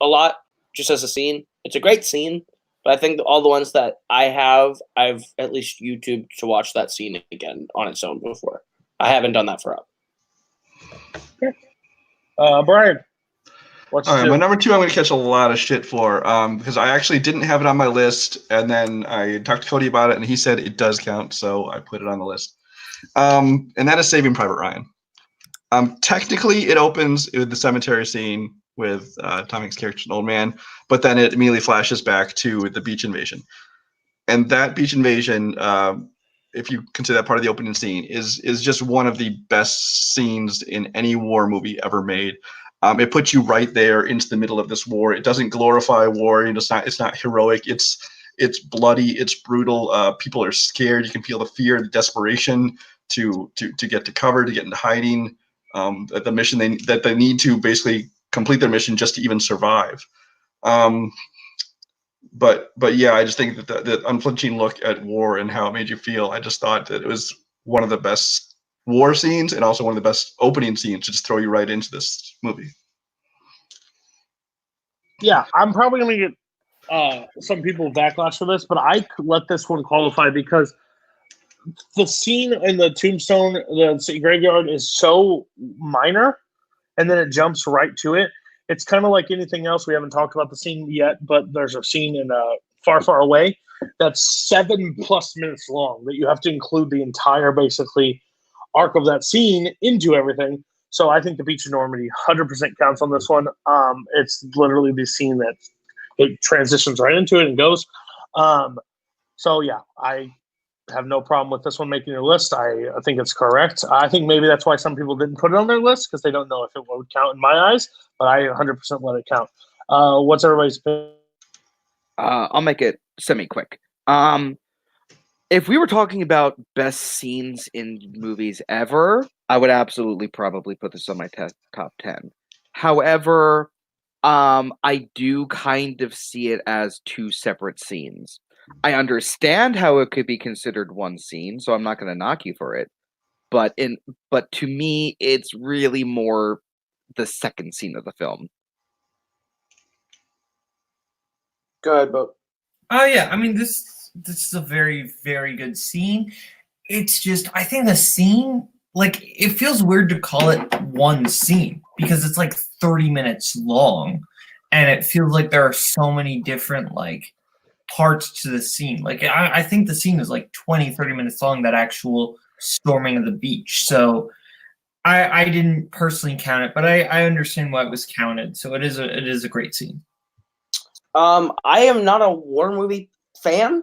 a lot. Just as a scene, it's a great scene, but I think all the ones that I've at least YouTubed to watch that scene again on its own before. I haven't done that for Up. Brian, all right, my number 2 I'm going to catch a lot of shit for because I actually didn't have it on my list, and then I talked to Cody about it, and he said it does count, so I put it on the list. And that is Saving Private Ryan. Technically, it opens with the cemetery scene with Tom Hanks' character, an old man, but then it immediately flashes back to the beach invasion. And that beach invasion, if you consider that part of the opening scene, is just one of the best scenes in any war movie ever made. It puts you right there into the middle of this war. It doesn't glorify war. It's not heroic. It's bloody. It's brutal. People are scared. You can feel the fear, the desperation to get to cover, to get into hiding. The mission that they need to basically complete their mission just to even survive. But yeah, I just think that the unflinching look at war and how it made you feel, I just thought that it was one of the best war scenes and also one of the best opening scenes to just throw you right into this movie. Yeah, I'm probably going to get some people backlash for this, but I let this one qualify because the scene in the tombstone, the graveyard, is so minor, and then it jumps right to it. It's kind of like anything else. We haven't talked about the scene yet, but there's a scene in Far, Far Away that's 7+ minutes long that you have to include the entire, basically, arc of that scene into everything. So I think the Beach of Normandy 100% counts on this one. It's literally the scene that it transitions right into it and goes. So yeah, I have no problem with this one making your list. I think it's correct. I think maybe that's why some people didn't put it on their list because they don't know if it would count in my eyes. But I 100% let it count. What's everybody's pick? I'll make it semi-quick. If we were talking about best scenes in movies ever, I would absolutely probably put this on my top 10. However, I do kind of see it as two separate scenes. I understand how it could be considered one scene, so I'm not going to knock you for it. But to me, it's really more the second scene of the film. Go ahead, Boat. Oh yeah, I mean this is a very, very good scene. It's just I think the scene, like, it feels weird to call it one scene because it's like 30 minutes long, and it feels like there are so many different like parts to the scene. Like I think the scene is like 20-30 minutes long, that actual storming of the beach. So I didn't personally count it, but I understand why it was counted. So it is a great scene. I am not a war movie fan.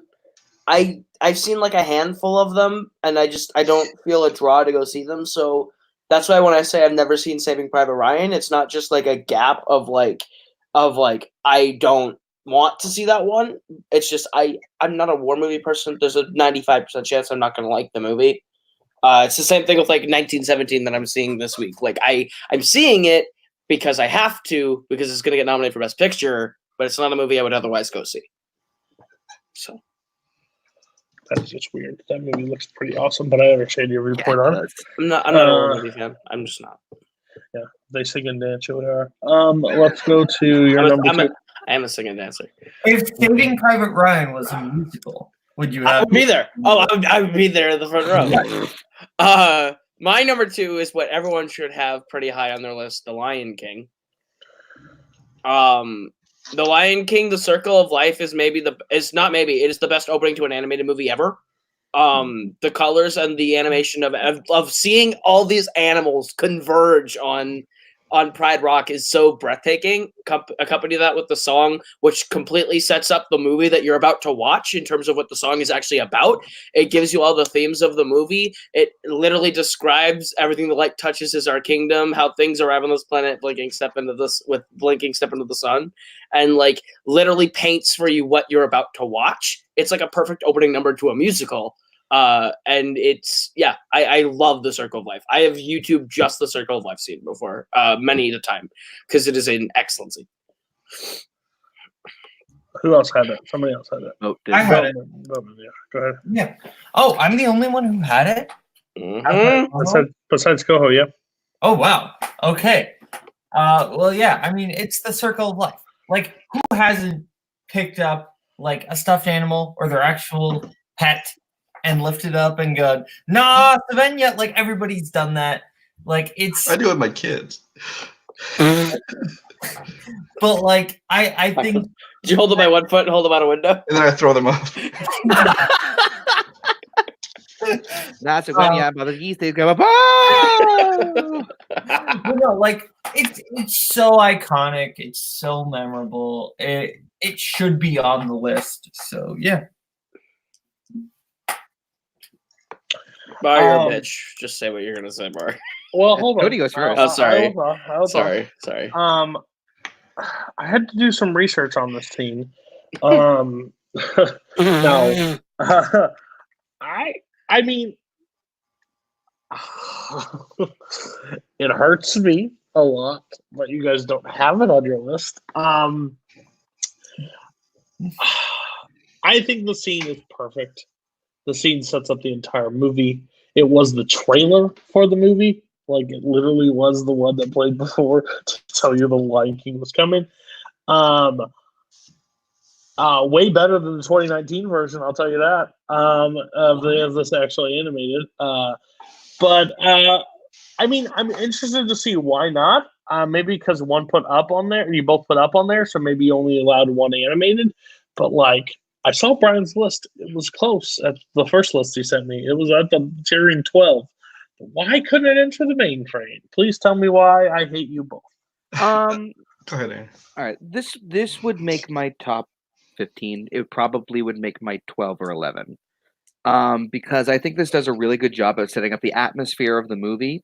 I've seen like a handful of them, and I don't feel a draw to go see them. So that's why when I say I've never seen Saving Private Ryan, it's not just like a gap of like I don't want to see that one. It's just I'm not a war movie person. There's a 95% chance I'm not going to like the movie. It's the same thing with like 1917 that I'm seeing this week. Like I'm seeing it because I have to, because it's going to get nominated for Best Picture, but it's not a movie I would otherwise go see. So that is just weird. That movie looks pretty awesome, but I understand your report on it. I'm not a war movie fan. I'm just not. Yeah, they sing and dance or whatever. Let's go to your number two. I am a sing and dancer. If Saving Private Ryan was a musical, would you have? I would be there. Oh, I would be there in the front row. My number two is what everyone should have pretty high on their list: The Lion King. The Lion King: The Circle of Life is it is the best opening to an animated movie ever. The colors and the animation of seeing all these animals converge on Pride Rock is so breathtaking. Accompany that with the song, which completely sets up the movie that you're about to watch in terms of what the song is actually about. It gives you all the themes of the movie. It literally describes everything the light touches is our kingdom, how things arrive on this planet, blinking step into the sun, and like literally paints for you what you're about to watch. It's like a perfect opening number to a musical. And it's, yeah, I love The Circle of Life. I have YouTubed just The Circle of Life scene before, many a time, because it is an excellent scene. Who else had it? Somebody else had it. Oh, I had it. Boatman, yeah. Go ahead. Yeah. Oh, I'm the only one who had it? Mm-hmm. Besides Koho, yeah. Oh, wow. Okay. Well, yeah, I mean, it's The Circle of Life. Like, who hasn't picked up, like, a stuffed animal or their actual pet and lifted up and gone, nah, Savannah? Like, everybody's done that. Like, it's... I do it with my kids. But, like, I think... Did you hold them by one foot and hold them out a window? And then I throw them off. That's when you have other geese, they go, like, it's so iconic. It's so memorable. It should be on the list. So, yeah. Bar, you're a bitch. Just say what you're gonna say, Bar. Well, hold on. Cody goes first. Oh, sorry. Sorry. I had to do some research on this team. No. I mean, it hurts me a lot that you guys don't have it on your list. I think the scene is perfect. The scene sets up the entire movie. It was the trailer for the movie. Like, it literally was the one that played before to tell you the Lion King was coming. Way better than the 2019 version, I'll tell you that, of this actually animated. But I mean, I'm interested to see why not. Maybe because one put up on there, you both put up on there, so maybe you only allowed one animated. But, like, I saw Brian's list. It was close at the first list he sent me. It was at the tiering 12. Why couldn't it enter the mainframe? Please tell me why. I hate you both. Go ahead, Aaron. All right, this would make my top 15. It probably would make my 12 or 11. because I think this does a really good job of setting up the atmosphere of the movie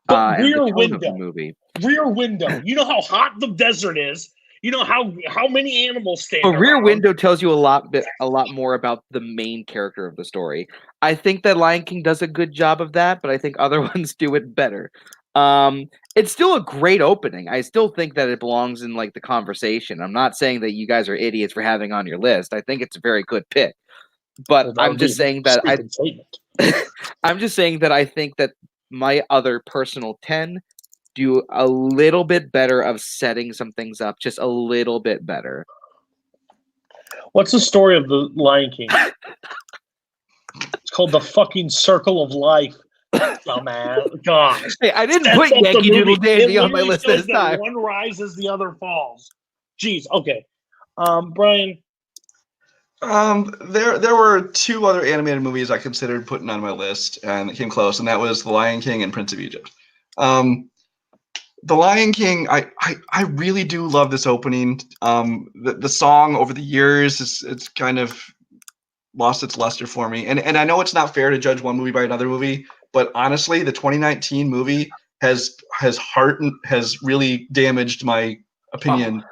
But and the Rear tone of Window. the movie. Rear Window. You know how hot the desert is. You know how many animals stand But Rear around. Window tells you a lot more about the main character of the story. I think that Lion King does a good job of that, but I think other ones do it better. It's still a great opening. I still think that it belongs in like the conversation. I'm not saying that you guys are idiots for having on your list. I think it's a very good pick. But Well, that I'm would be just saying that stupid statement. I'm just saying that I think that my other personal 10 do a little bit better of setting some things up, just a little bit better. What's the story of the Lion King? It's called The Fucking Circle of Life. Dumbass. Gosh. Hey, I didn't That's put up the Yankee Doodle movie. Dandy It on my literally list says this that time. one rises, the other falls. Jeez. Okay. Brian. There were two other animated movies I considered putting on my list, and it came close, and that was The Lion King and Prince of Egypt. The Lion King, I really do love this opening. The song over the years it's kind of lost its luster for me, and I know it's not fair to judge one movie by another movie, but honestly, the 2019 movie has really damaged my opinion.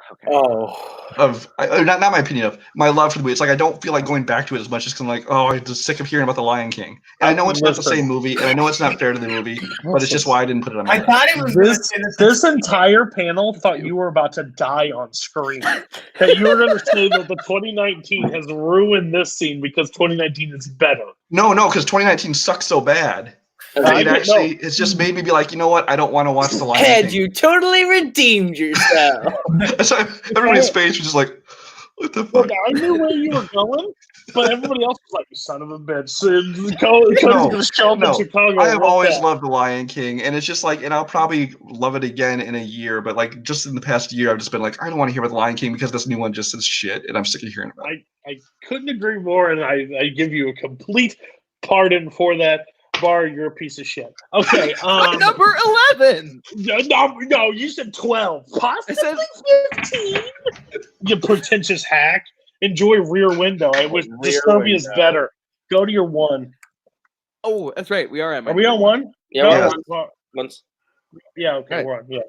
Of not my opinion, of my love for the movie. It's like I don't feel like going back to it as much, just because I'm like, oh, I'm just sick of hearing about the Lion King. And I know it's not the same movie, and I know it's not fair to the movie, but it's just why I didn't put it on my I list. thought it was This entire panel thought you were about to die on screen. That you were going to say that the 2019 has ruined this scene because 2019 is better. No, because 2019 sucks so bad. It's just made me be like, you know what? I don't want to watch the Lion King. Had you totally redeemed yourself? So everybody's face was just like, what the fuck? Look, I knew where you were going, but everybody else was like, "You son of a bitch." Cody's going to show up in Chicago. I have always loved The Lion King, and it's just like, and I'll probably love it again in a year, but like just in the past year, I've just been like, I don't want to hear about The Lion King because this new one just is shit, and I'm sick of hearing about it. I couldn't agree more, and I give you a complete pardon for that. Bar, you're a piece of shit. Okay. Number 11. No, you said 12. Possibly 15. You pretentious hack. Enjoy Rear Window. I wish Disturbia is better. Go to your one. Oh, that's right. We are at. Are we on one? Yeah, once. Yeah. Okay. We're on. Yeah.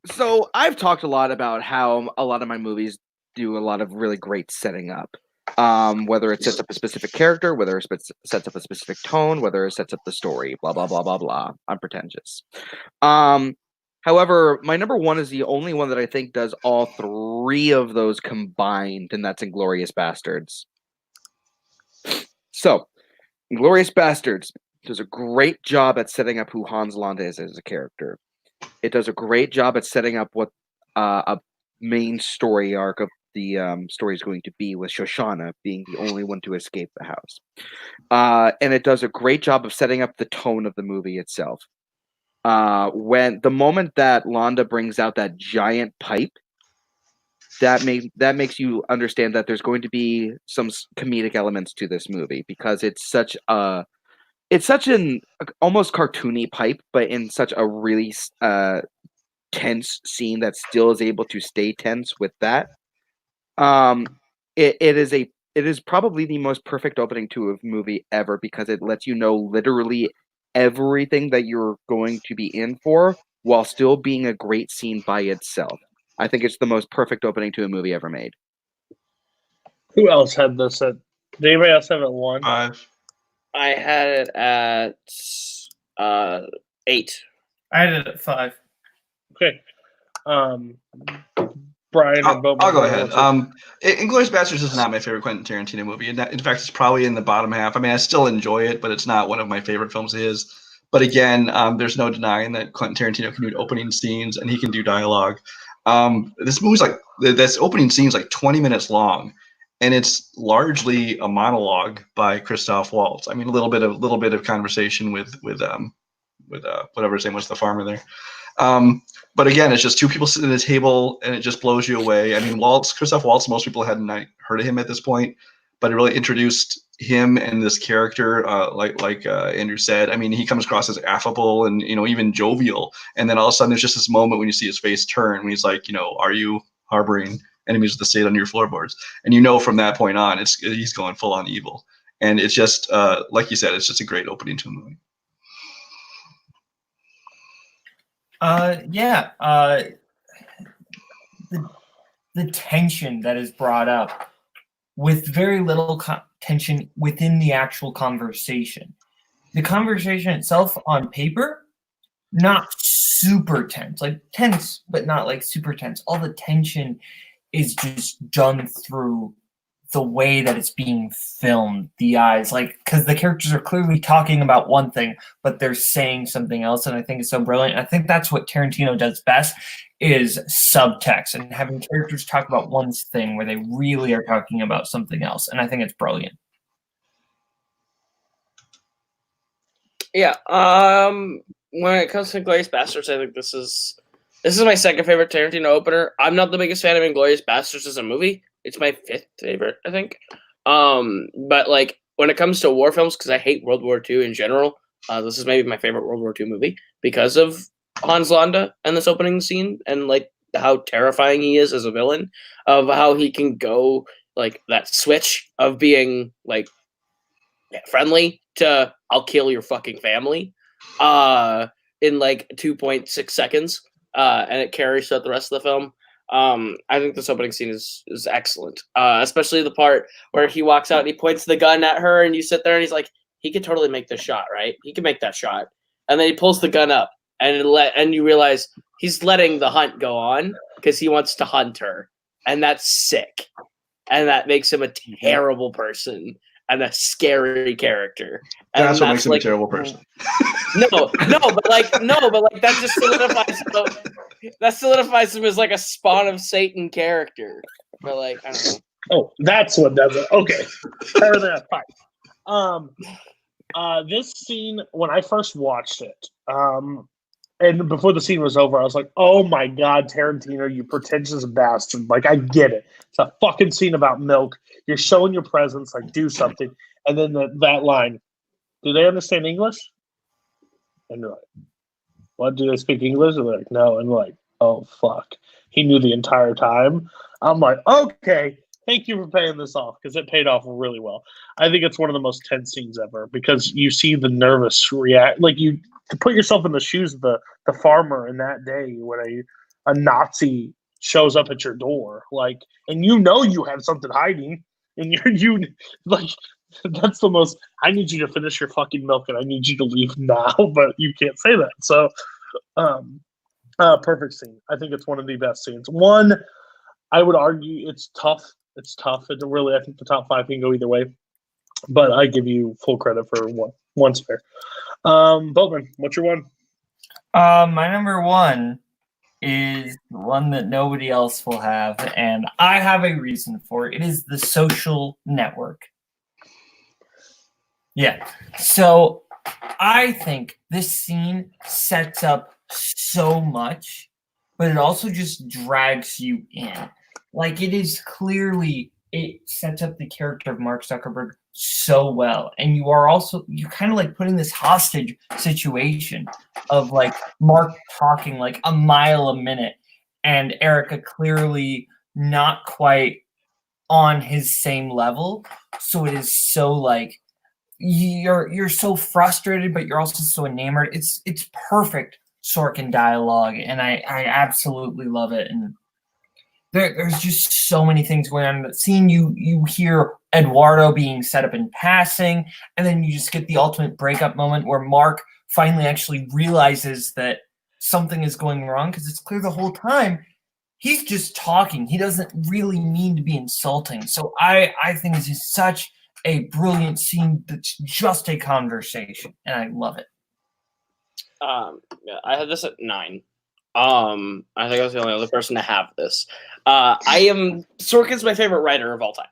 So I've talked a lot about how a lot of my movies do a lot of really great setting up. Whether it sets up a specific character, whether it sets up a specific tone, whether it sets up the story, blah, blah, blah, blah, blah. I'm pretentious. However, my number one is the only one that I think does all three of those combined, and that's Inglourious Bastards. So, Inglourious Bastards does a great job at setting up who Hans Landa is as a character. It does a great job at setting up what a main story arc of the story is going to be, with Shoshana being the only one to escape the house. And it does a great job of setting up the tone of the movie itself. When the moment that Landa brings out that giant pipe, that makes you understand that there's going to be some comedic elements to this movie, because it's such an almost cartoony pipe, but in such a really tense scene that still is able to stay tense with that. It is probably the most perfect opening to a movie ever, because it lets you know literally everything that you're going to be in for while still being a great scene by itself. I think it's the most perfect opening to a movie ever made. Who else had this at? Did anybody else have it at 1? 5. I had it at 8. I had it at 5. Okay. Brian and Boatman. I'll go ahead. Inglourious Basterds is not my favorite Quentin Tarantino movie. In fact, it's probably in the bottom half. I mean, I still enjoy it, but it's not one of my favorite films of his. But again, there's no denying that Quentin Tarantino can do opening scenes and he can do dialogue. This movie's like, this opening scene is like 20 minutes long, and it's largely a monologue by Christoph Waltz. I mean, a little bit of conversation with whatever his name was, the farmer there. But again, it's just two people sitting at a table, and it just blows you away. I mean, Christoph Waltz, most people hadn't heard of him at this point, but it really introduced him and this character, like Andrew said. I mean, he comes across as affable and, even jovial. And then all of a sudden, there's just this moment when you see his face turn, when he's like, are you harboring enemies of the state under your floorboards? And from that point on, he's going full on evil. and it's just like you said, it's just a great opening to a movie. The tension that is brought up with very little tension within the actual conversation. The conversation itself on paper, not super tense, like tense, but not like super tense. All the tension is just done through the way that it's being filmed, the eyes, like, because the characters are clearly talking about one thing, but they're saying something else, and I think it's so brilliant. I think that's what Tarantino does best, is subtext and having characters talk about one thing where they really are talking about something else, and I think it's brilliant. Yeah. When it comes to Inglourious Bastards, I think this is my second favorite Tarantino opener. I'm not the biggest fan of Inglourious Bastards as a movie. It's my fifth favorite, I think. But like when it comes to war films, because I hate World War II in general, this is maybe my favorite World War II movie because of Hans Landa and this opening scene and like how terrifying he is as a villain, of how he can go like that switch of being like friendly to I'll kill your fucking family in like 2.6 seconds, and it carries throughout the rest of the film. I think this opening scene is excellent, especially the part where he walks out and he points the gun at her and you sit there and he's like, he could totally make this shot, right? He can make that shot. And then he pulls the gun up and you realize he's letting the hunt go on because he wants to hunt her. And that's sick. And that makes him a terrible person and a scary character. And that's what makes him a terrible person. but that just solidifies him as like a spawn of Satan character. But like, I don't know. Oh, that's what does it. Okay. Better than fine. This scene, when I first watched it, and before the scene was over, I was like, oh my God, Tarantino, you pretentious bastard. Like, I get it. It's a fucking scene about milk. You're showing your presence, like, do something. And then that line, do they understand English? And they're like, what, do they speak English? And they're like, no. And like, oh, fuck. He knew the entire time. I'm like, okay, thank you for paying this off, because it paid off really well. I think it's one of the most tense scenes ever, because you see the nervous react. Like, you to put yourself in the shoes of the farmer in that day when a Nazi shows up at your door, like, and you know you have something hiding, and you like, that's the most, I need you to finish your fucking milk and I need you to leave now, but you can't say that. So perfect scene. I think it's one of the best scenes. One, I would argue it's tough. It's tough. It really, I think the top five can go either way, but I give you full credit for one spare. Boatman, what's your one? My number one is the one that nobody else will have, and I have a reason for it. It is The Social Network. Yeah. So I think this scene sets up so much, but it also just drags you in. Like, it is clearly, it sets up the character of Mark Zuckerberg so well. And you're kind of like putting this hostage situation of like Mark talking like a mile a minute and Erica clearly not quite on his same level. So it is so like, you're so frustrated, but you're also so enamored. It's perfect Sorkin dialogue, and I absolutely love it. And there's just so many things going on in that scene. You hear Eduardo being set up in passing, and then you just get the ultimate breakup moment where Mark finally actually realizes that something is going wrong, because it's clear the whole time he's just talking. He doesn't really mean to be insulting. So I think this is such a brilliant scene that's just a conversation, and I love it. Yeah, I had this at 9. I think I was the only other person to have this. Sorkin's my favorite writer of all time.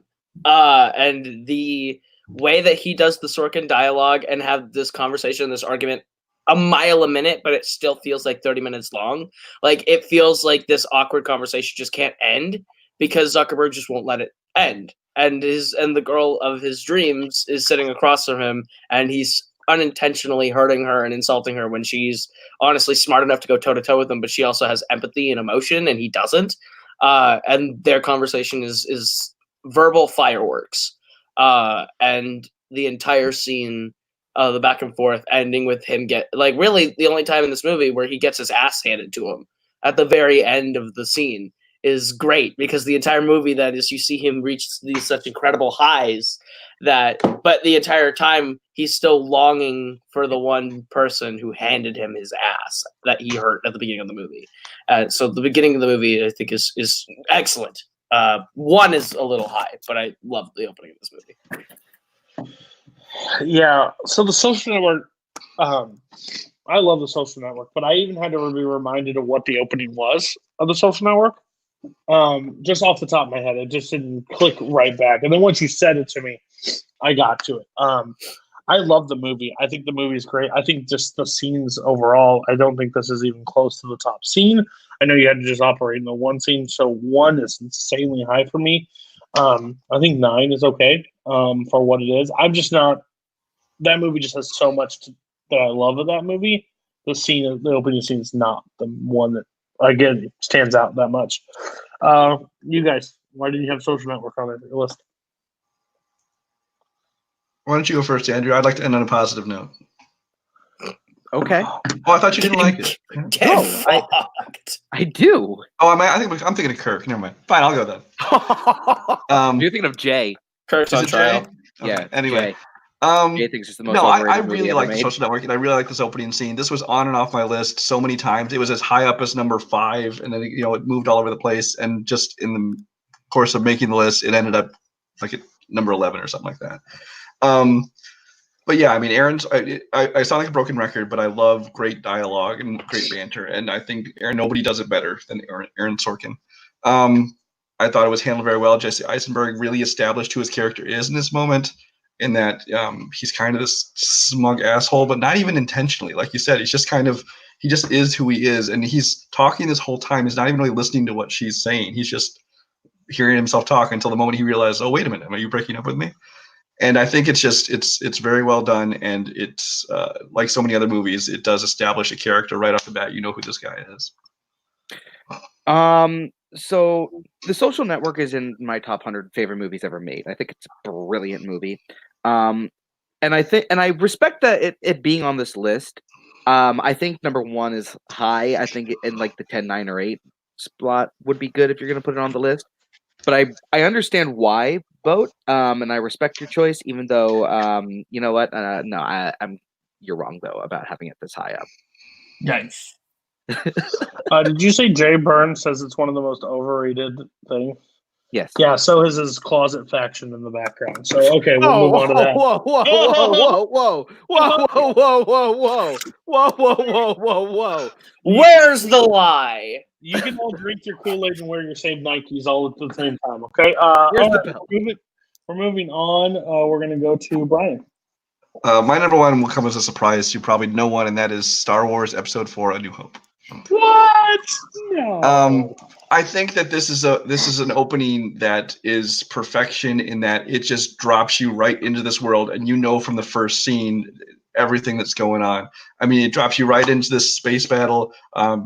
And the way that he does the Sorkin dialogue and have this conversation, this argument, a mile a minute, but it still feels like 30 minutes long. Like, it feels like this awkward conversation just can't end because Zuckerberg just won't let it end. And the girl of his dreams is sitting across from him, and he's unintentionally hurting her and insulting her when she's honestly smart enough to go toe-to-toe with him, but she also has empathy and emotion, and he doesn't. And their conversation is verbal fireworks. And the entire scene, the back and forth, ending with him really the only time in this movie where he gets his ass handed to him at the very end of the scene is great, because the entire movie that is you see him reach these such incredible highs but the entire time he's still longing for the one person who handed him his ass that he hurt at the beginning of the movie. So the beginning of the movie, I think, is excellent. One is a little high, but I love the opening of this movie. Yeah. So the Social Network, I love the Social Network, but I even had to be reminded of what the opening was of the Social Network. Just off the top of my head, it just didn't click right back. And then once you said it to me, I got to it. I love the movie. I think the movie is great. I think just the scenes overall, I don't think this is even close to the top scene. I know you had to just operate in the one scene, so 1 is insanely high for me. I think 9 is okay for what it is. I'm just not. That movie just has so much that I love of that movie. The opening scene is not the one that, again, stands out that much. You guys, why did you have Social Network on your list? Why don't you go first, Andrew? I'd like to end on a positive note. Okay. Oh, I thought you didn't like it. Get No, fucked. I do. Oh, I'm thinking of Kirk. Never mind. Fine, I'll go then. You're thinking of Jay. Kirk's Is on it trial. Jay? Yeah. Okay, anyway. Jay. Jay thinks it's the most No, I overrated movie really ever like the made. Social Network, and I really like this opening scene. This was on and off my list so many times. It was as high up as number 5, and then it moved all over the place. And just in the course of making the list, it ended up like at number 11 or something like that. But yeah, I mean, I sound like a broken record, but I love great dialogue and great banter, and I think nobody does it better than Aaron Sorkin. I thought it was handled very well. Jesse Eisenberg really established who his character is in this moment, in that he's kind of this smug asshole, but not even intentionally. Like you said, he just is who he is, and he's talking this whole time. He's not even really listening to what she's saying. He's just hearing himself talk until the moment he realizes, oh, wait a minute, are you breaking up with me? And I think it's very well done, and it's like so many other movies, it does establish a character right off the bat. You know who this guy is. So The Social Network is in my top 100 favorite movies ever made. I think it's a brilliant movie. And I respect that it being on this list. I think number 1 is high. I think in like the 10, 9, or 8 spot would be good if you're going to put it on the list. But I understand why, Boat, and I respect your choice, even though, you know what? No, you're wrong, though, about having it this high up. Yikes. Did you say Jay Burns says it's one of the most overrated things? Yes. Yeah, so is his Closet Faction in the background. So, okay, we'll move on to that. Whoa. Where's the lie? You can all drink your Kool-Aid and wear your same Nikes all at the same time, okay? Where's the all right, belt? we're moving on. We're going to go to Brian. My number 1 will come as a surprise to probably no one, and that is Star Wars Episode 4: A New Hope. What? No. I think that this is an opening that is perfection, in that it just drops you right into this world, and from the first scene everything that's going on. I mean, it drops you right into this space battle.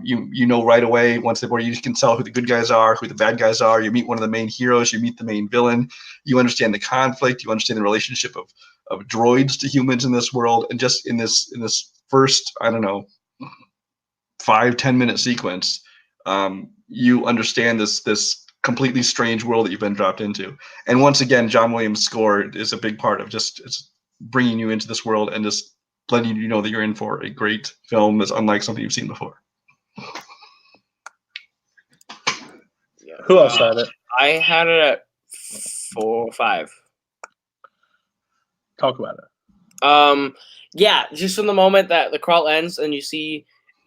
You know right away, where you can tell who the good guys are, who the bad guys are. You meet one of the main heroes, you meet the main villain. You understand the conflict, you understand the relationship of droids to humans in this world, and just in this first, I don't know, 5-10 minute sequence, you understand this completely strange world that you've been dropped into. And once again, John Williams' score is a big part of it's bringing you into this world and just letting you know that you're in for a great film that's unlike something you've seen before. Who else had it? I had it at 4 or 5. Talk about it. Yeah, just from the moment that the crawl ends and you see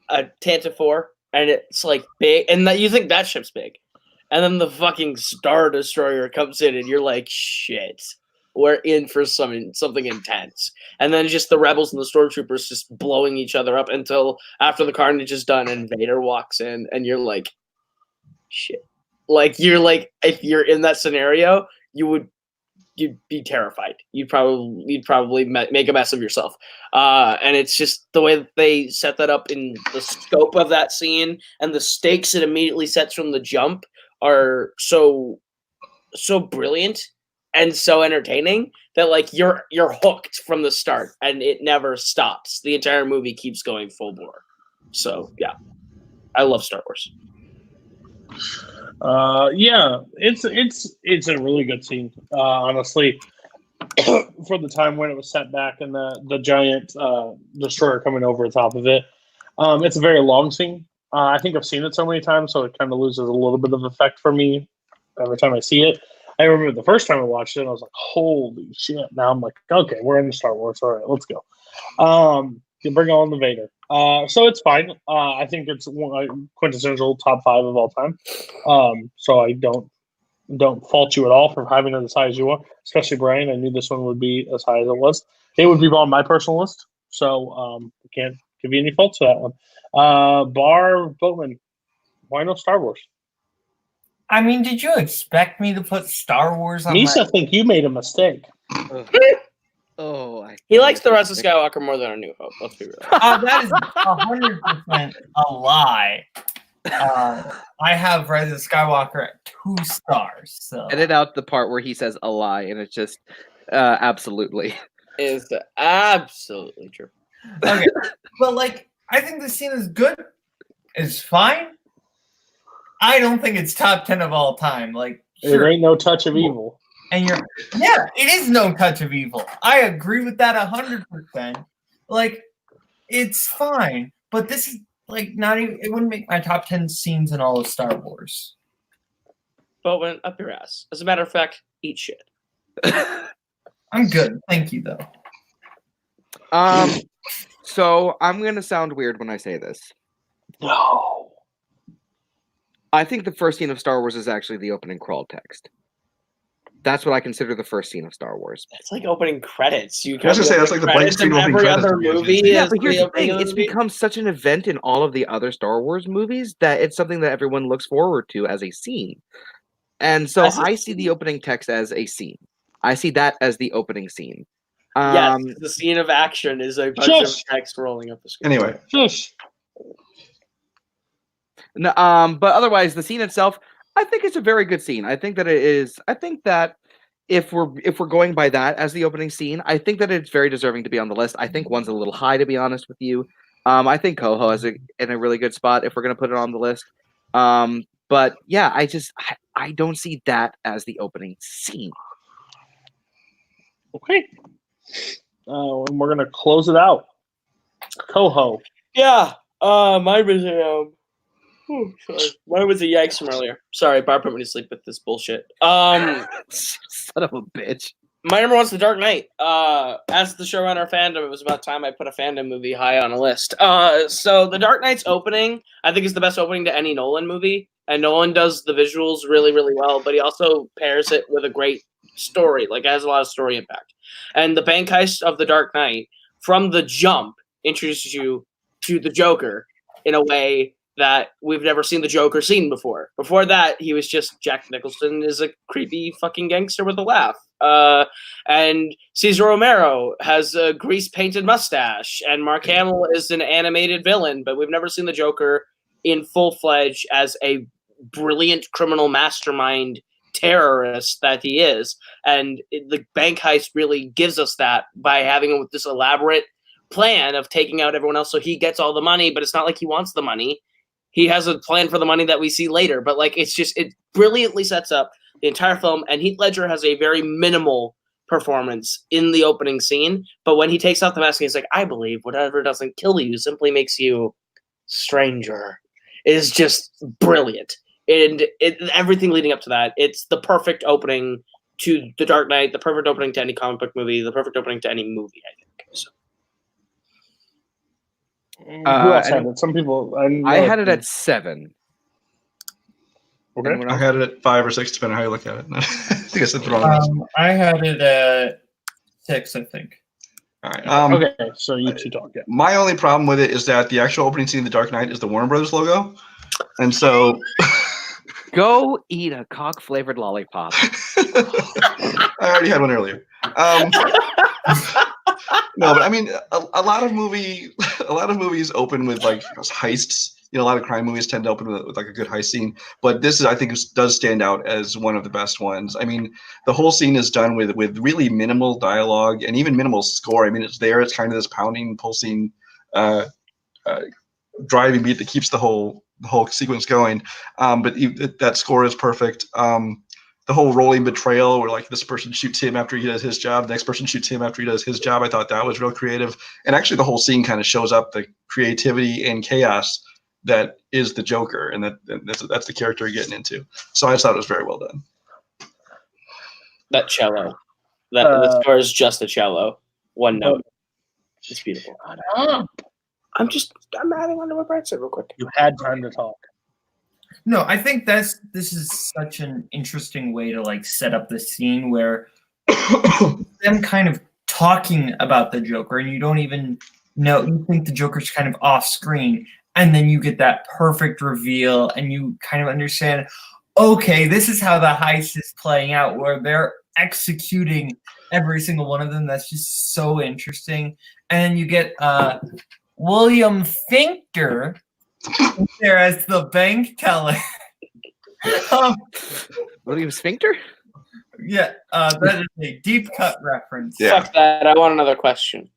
a Tantive 4 and it's like big, and that you think that ship's big, and then the fucking Star Destroyer comes in and you're like, shit, we're in for something intense. And then just the rebels and the stormtroopers just blowing each other up until after the carnage is done and Vader walks in, and you're like, shit. Like, you're like, if you're in that scenario, you'd be terrified. You'd probably make a mess of yourself. And it's just the way that they set that up in the scope of that scene, and the stakes it immediately sets from the jump are so brilliant. and so entertaining that like you're hooked from the start and it never stops. The entire movie keeps going full bore. So yeah, I love Star Wars. Yeah, it's a really good scene. Honestly, for the time when it was set back and the giant destroyer coming over the top of it, it's a very long scene. I think I've seen it so many times, so it kind of loses a little bit of effect for me every time I see it. I remember the first time I watched it, I was like, "Holy shit!" Now I'm like, "Okay, we're in Star Wars. All right, let's go." You bring on the Vader. So it's fine. I think it's one quintessential top 5 of all time. So I don't fault you at all for having it as high as you are, especially Brian. I knew this one would be as high as it was. It would be on my personal list, so I can't give you any faults for that one. Boatman, why no Star Wars? I mean, did you expect me to put Star Wars on Misa my... think you made a mistake. He likes The Rise of Skywalker more than A New Hope. Let's be real. That is 100% a lie. I have Rise of Skywalker at 2 stars. So Edit out the part where he says a lie, and it's just absolutely. Is absolutely true. Okay, but like, I think the scene is good. It's fine. I don't think it's top 10 of all time. Like, There ain't no touch of evil. And yeah, it is no touch of evil. I agree with that 100%. Like, it's fine, but this is like not even. It wouldn't make my top 10 scenes in all of Star Wars. Boatman, up your ass. As a matter of fact, eat shit. I'm good, thank you though. So I'm gonna sound weird when I say this. No. I think the first scene of Star Wars is actually the opening crawl text. That's what I consider the first scene of Star Wars. It's like opening credits. You I was gonna say that's like the blank screen of opening every credits. other movie. Yeah, is but here's the the thing: opening it's movie. become such an event in all of the other Star Wars movies that it's something that everyone looks forward to as a scene. And so I see the opening text as a scene. I see that as the opening scene. Yes, the scene of action is a bunch of text rolling up the screen. Anyway, No, but otherwise, the scene itself, I think it's a very good scene. I think that it is. I think that if we're going by that as the opening scene, I think that it's very deserving to be on the list. I think one's a little high, to be honest with you. I think Koho is in a really good spot if we're going to put it on the list. But yeah, I don't see that as the opening scene. Okay. And we're gonna close it out. Koho. Yeah. Mine was sorry. Mine was a yikes from earlier. Sorry, Barb put me to sleep with this bullshit. Son of a bitch. My number one's The Dark Knight. As the showrunner Fandom, it was about time I put a Fandom movie high on a list. So The Dark Knight's opening, I think, is the best opening to any Nolan movie. And Nolan does the visuals really, really well, but he also pairs it with a great story. Like, it has a lot of story impact. And the bank heist of The Dark Knight, from the jump, introduces you to the Joker in a way that we've never seen the Joker seen before. Before that, he was just Jack Nicholson is a creepy fucking gangster with a laugh. And Cesar Romero has a grease-painted mustache, and Mark Hamill is an animated villain, but we've never seen the Joker in full-fledged as a brilliant criminal mastermind terrorist that he is. And the bank heist really gives us that by having this elaborate plan of taking out everyone else so he gets all the money, but it's not like he wants the money. He has a plan for the money that we see later, but like it brilliantly sets up the entire film. And Heath Ledger has a very minimal performance in the opening scene, but when he takes off the mask, he's like, "I believe whatever doesn't kill you simply makes you stranger." It is just brilliant, and everything leading up to that, it's the perfect opening to The Dark Knight, the perfect opening to any comic book movie, the perfect opening to any movie, I think. So. Who else had it? Some people. I had it at 7. Okay. I had it at 5 or 6, depending on how you look at it. I think I said the wrong list. I had it at 6, I think. All right. Okay, so you two talk. Yeah. My only problem with it is that the actual opening scene of The Dark Knight is the Warner Brothers logo. And so... Go eat a cock-flavored lollipop. I already had one earlier. No, but I mean, a lot of movies open with like heists. a lot of crime movies tend to open with like a good heist scene, but this is, I think, does stand out as one of the best ones. I mean, the whole scene is done with really minimal dialogue and even minimal score. I mean, it's there. It's kind of this pounding, pulsing, driving beat that keeps the whole sequence going. But that score is perfect. The whole rolling betrayal where like this person shoots him after he does his job, the next person shoots him after he does his job. I thought that was real creative. And actually the whole scene kind of shows up the creativity and chaos that is the Joker. And that's the character you're getting into. So I just thought it was very well done. That cello. The score is just a cello. One note. It's beautiful. I'm adding on to what Brad said real quick. You had time to talk. No, I think this is such an interesting way to like set up the scene where them kind of talking about the Joker and you don't even know, you think the Joker's kind of off screen, and then you get that perfect reveal and you kind of understand, okay, this is how the heist is playing out, where they're executing every single one of them. That's just so interesting. And you get William Finkter there as the bank teller. William Sphincter? Yeah, that is a deep cut reference. Yeah. Fuck that. I want another question.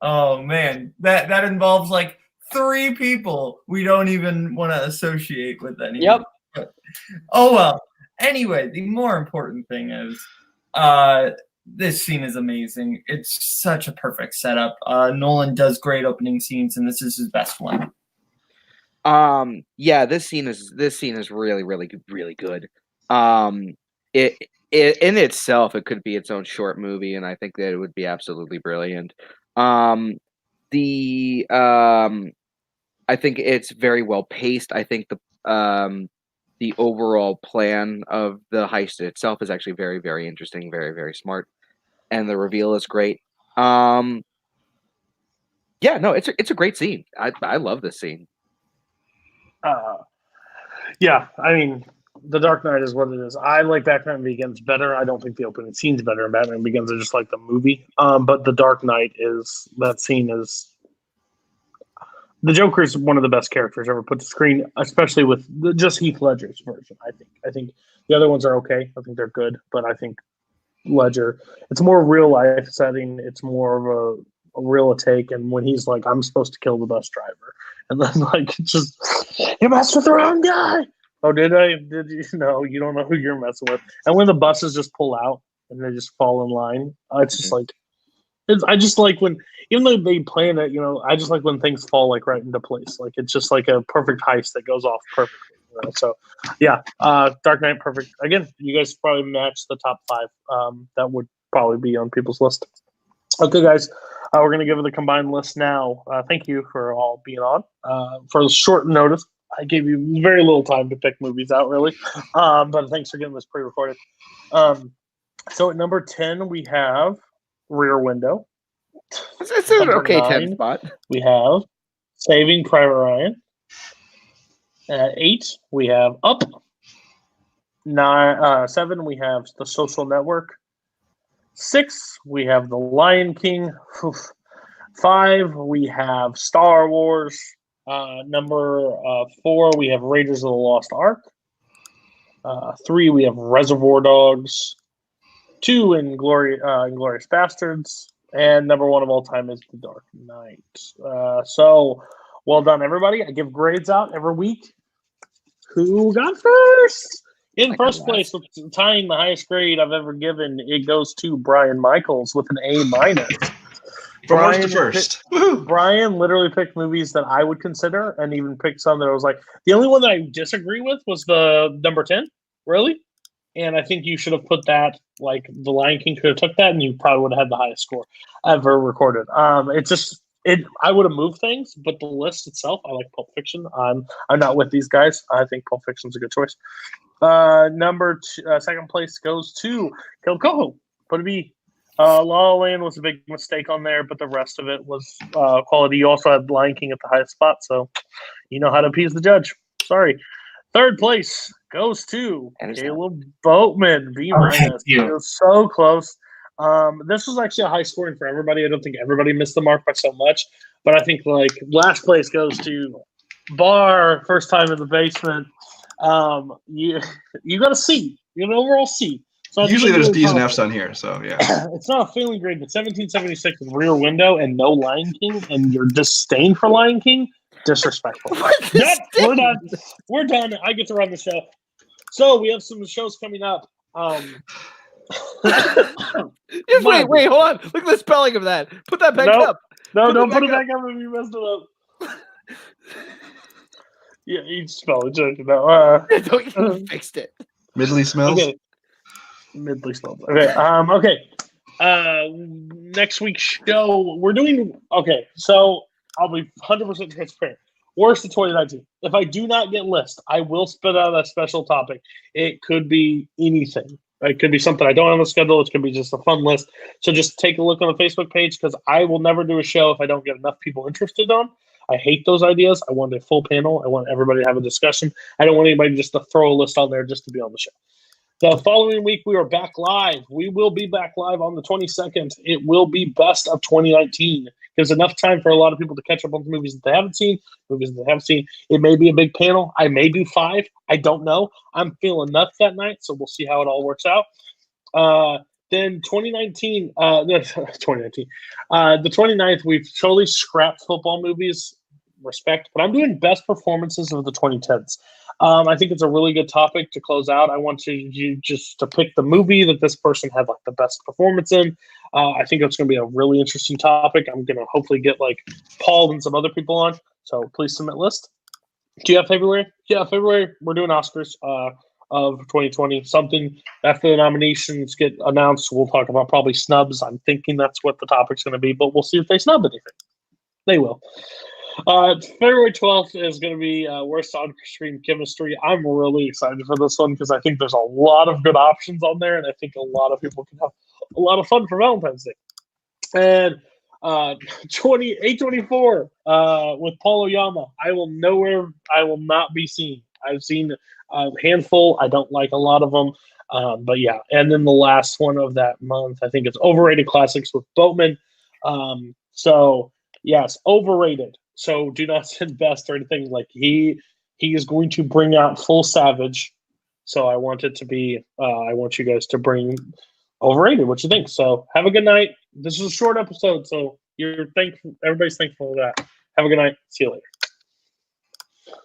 Oh man, that involves like 3 people we don't even want to associate with anymore. Yep. Oh well. Anyway, the more important thing is this scene is amazing. It's such a perfect setup. Nolan does great opening scenes, and this is his best one. Yeah, this scene is really, really, really good. It in itself, it could be its own short movie, and I think that it would be absolutely brilliant. I think it's very well paced. I think the overall plan of the heist itself is actually very, very interesting, very, very smart, and the reveal is great. Yeah, no, it's a great scene. I love this scene. Yeah, I mean, The Dark Knight is what it is. I like Batman Begins better. I don't think the opening scene's better in Batman Begins. I just like the movie. But The Dark Knight that scene is. The Joker is one of the best characters ever put to screen, especially with just Heath Ledger's version. I think the other ones are okay. I think they're good, but I think Ledger, it's more real life setting. It's more of a real take. And when he's like, "I'm supposed to kill the bus driver," and then like, just you messed with the wrong guy. Oh, did I? Did you? No, you don't know who you're messing with. And when the buses just pull out and they just fall in line, it's just like, I just like when, even though they plan it, I just like when things fall like right into place. Like it's just like a perfect heist that goes off perfectly. So, yeah, Dark Knight, perfect. Again, you guys probably match the top 5. That would probably be on people's list. Okay, guys, we're going to give it a combined list now. Thank you for all being on. For short notice, I gave you very little time to pick movies out, really. But thanks for getting this pre-recorded. So at number 10, we have Rear Window. It's an okay 9, 10 spot. We have Saving Private Ryan. At 8, we have Up. 7, we have The Social Network. 6, we have The Lion King. 5, we have Star Wars. Number 4, we have Raiders of the Lost Ark. 3, we have Reservoir Dogs. 2, Inglourious Bastards. And number 1 of all time is The Dark Knight. So, well done, everybody. I give grades out every week. Who got first? In first place, tying the highest grade I've ever given, it goes to Brian Michaels with an A-. From worst to first. Brian literally picked movies that I would consider, and even picked some that I was like, the only one that I disagree with was the number 10, really. And I think you should have put that, like, The Lion King could have took that, and you probably would have had the highest score ever recorded. I would have moved things, but the list itself, I like Pulp Fiction. I'm not with these guys. I think Pulp Fiction's a good choice. Second place goes to Kaleb Koho. Put a B. La La Land was a big mistake on there, but the rest of it was quality. You also had Lion King at the highest spot, so you know how to appease the judge. Sorry. Third place goes to Kaleb Boatman. B-. It was so close. This was actually a high scoring for everybody. I don't think everybody missed the mark by so much, but I think like last place goes to Bar, first time in the basement. You got a C, you got an overall C. So Usually there's D's and F's on here, so yeah. It's not a failing grade, but 1776 with Rear Window and no Lion King, and your disdain for Lion King, disrespectful. Yep, we're done. We're done. I get to run the show. So we have some shows coming up. Just wait, hold on. Look at the spelling of that. Put that back up. No, don't put it back up if you messed it up. Yeah, you spell it. You fixed it. Midley smells. Okay. Midley smells. Okay. Next week's show, we're doing. Okay, so I'll be 100% transparent. Worst of 2019. If I do not get list, I will spit out a special topic. It could be anything. It could be something I don't have on the schedule. It could be just a fun list. So just take a look on the Facebook page because I will never do a show if I don't get enough people interested on. I hate those ideas. I want a full panel. I want everybody to have a discussion. I don't want anybody just to throw a list on there just to be on the show. The following week, we are back live. We will be back live on the 22nd. It will be best of 2019. Gives enough time for a lot of people to catch up on the movies that they haven't seen, movies that they have seen. It may be a big panel. I may do 5. I don't know. I'm feeling nuts that night, so we'll see how it all works out. Then 2019, the 29th, we've totally scrapped football movies. Respect, but I'm doing best performances of the 2010s. I think it's a really good topic to close out. I want you just to pick the movie that this person had like the best performance in. I think it's going to be a really interesting topic. I'm going to hopefully get like Paul and some other people on. So please submit list. Do you have February? Yeah, February. We're doing Oscars of 2020. Something after the nominations get announced, we'll talk about probably snubs. I'm thinking that's what the topic's going to be, but we'll see if they snub anything. They will. February 12th is going to be worst on-screen chemistry. I'm really excited for this one because I think there's a lot of good options on there, and I think a lot of people can have a lot of fun for Valentine's Day. And 8/24 with Paul Oyama. I will not be seen. I've seen a handful. I don't like a lot of them. But yeah, and then the last one of that month, I think it's Overrated Classics with Boatman. So yes, overrated. So do not send best or anything. Like he is going to bring out full Savage. So I want it to be. I want you guys to bring overrated. What you think? So have a good night. This is a short episode, so you're thankful. Everybody's thankful for that. Have a good night. See you later.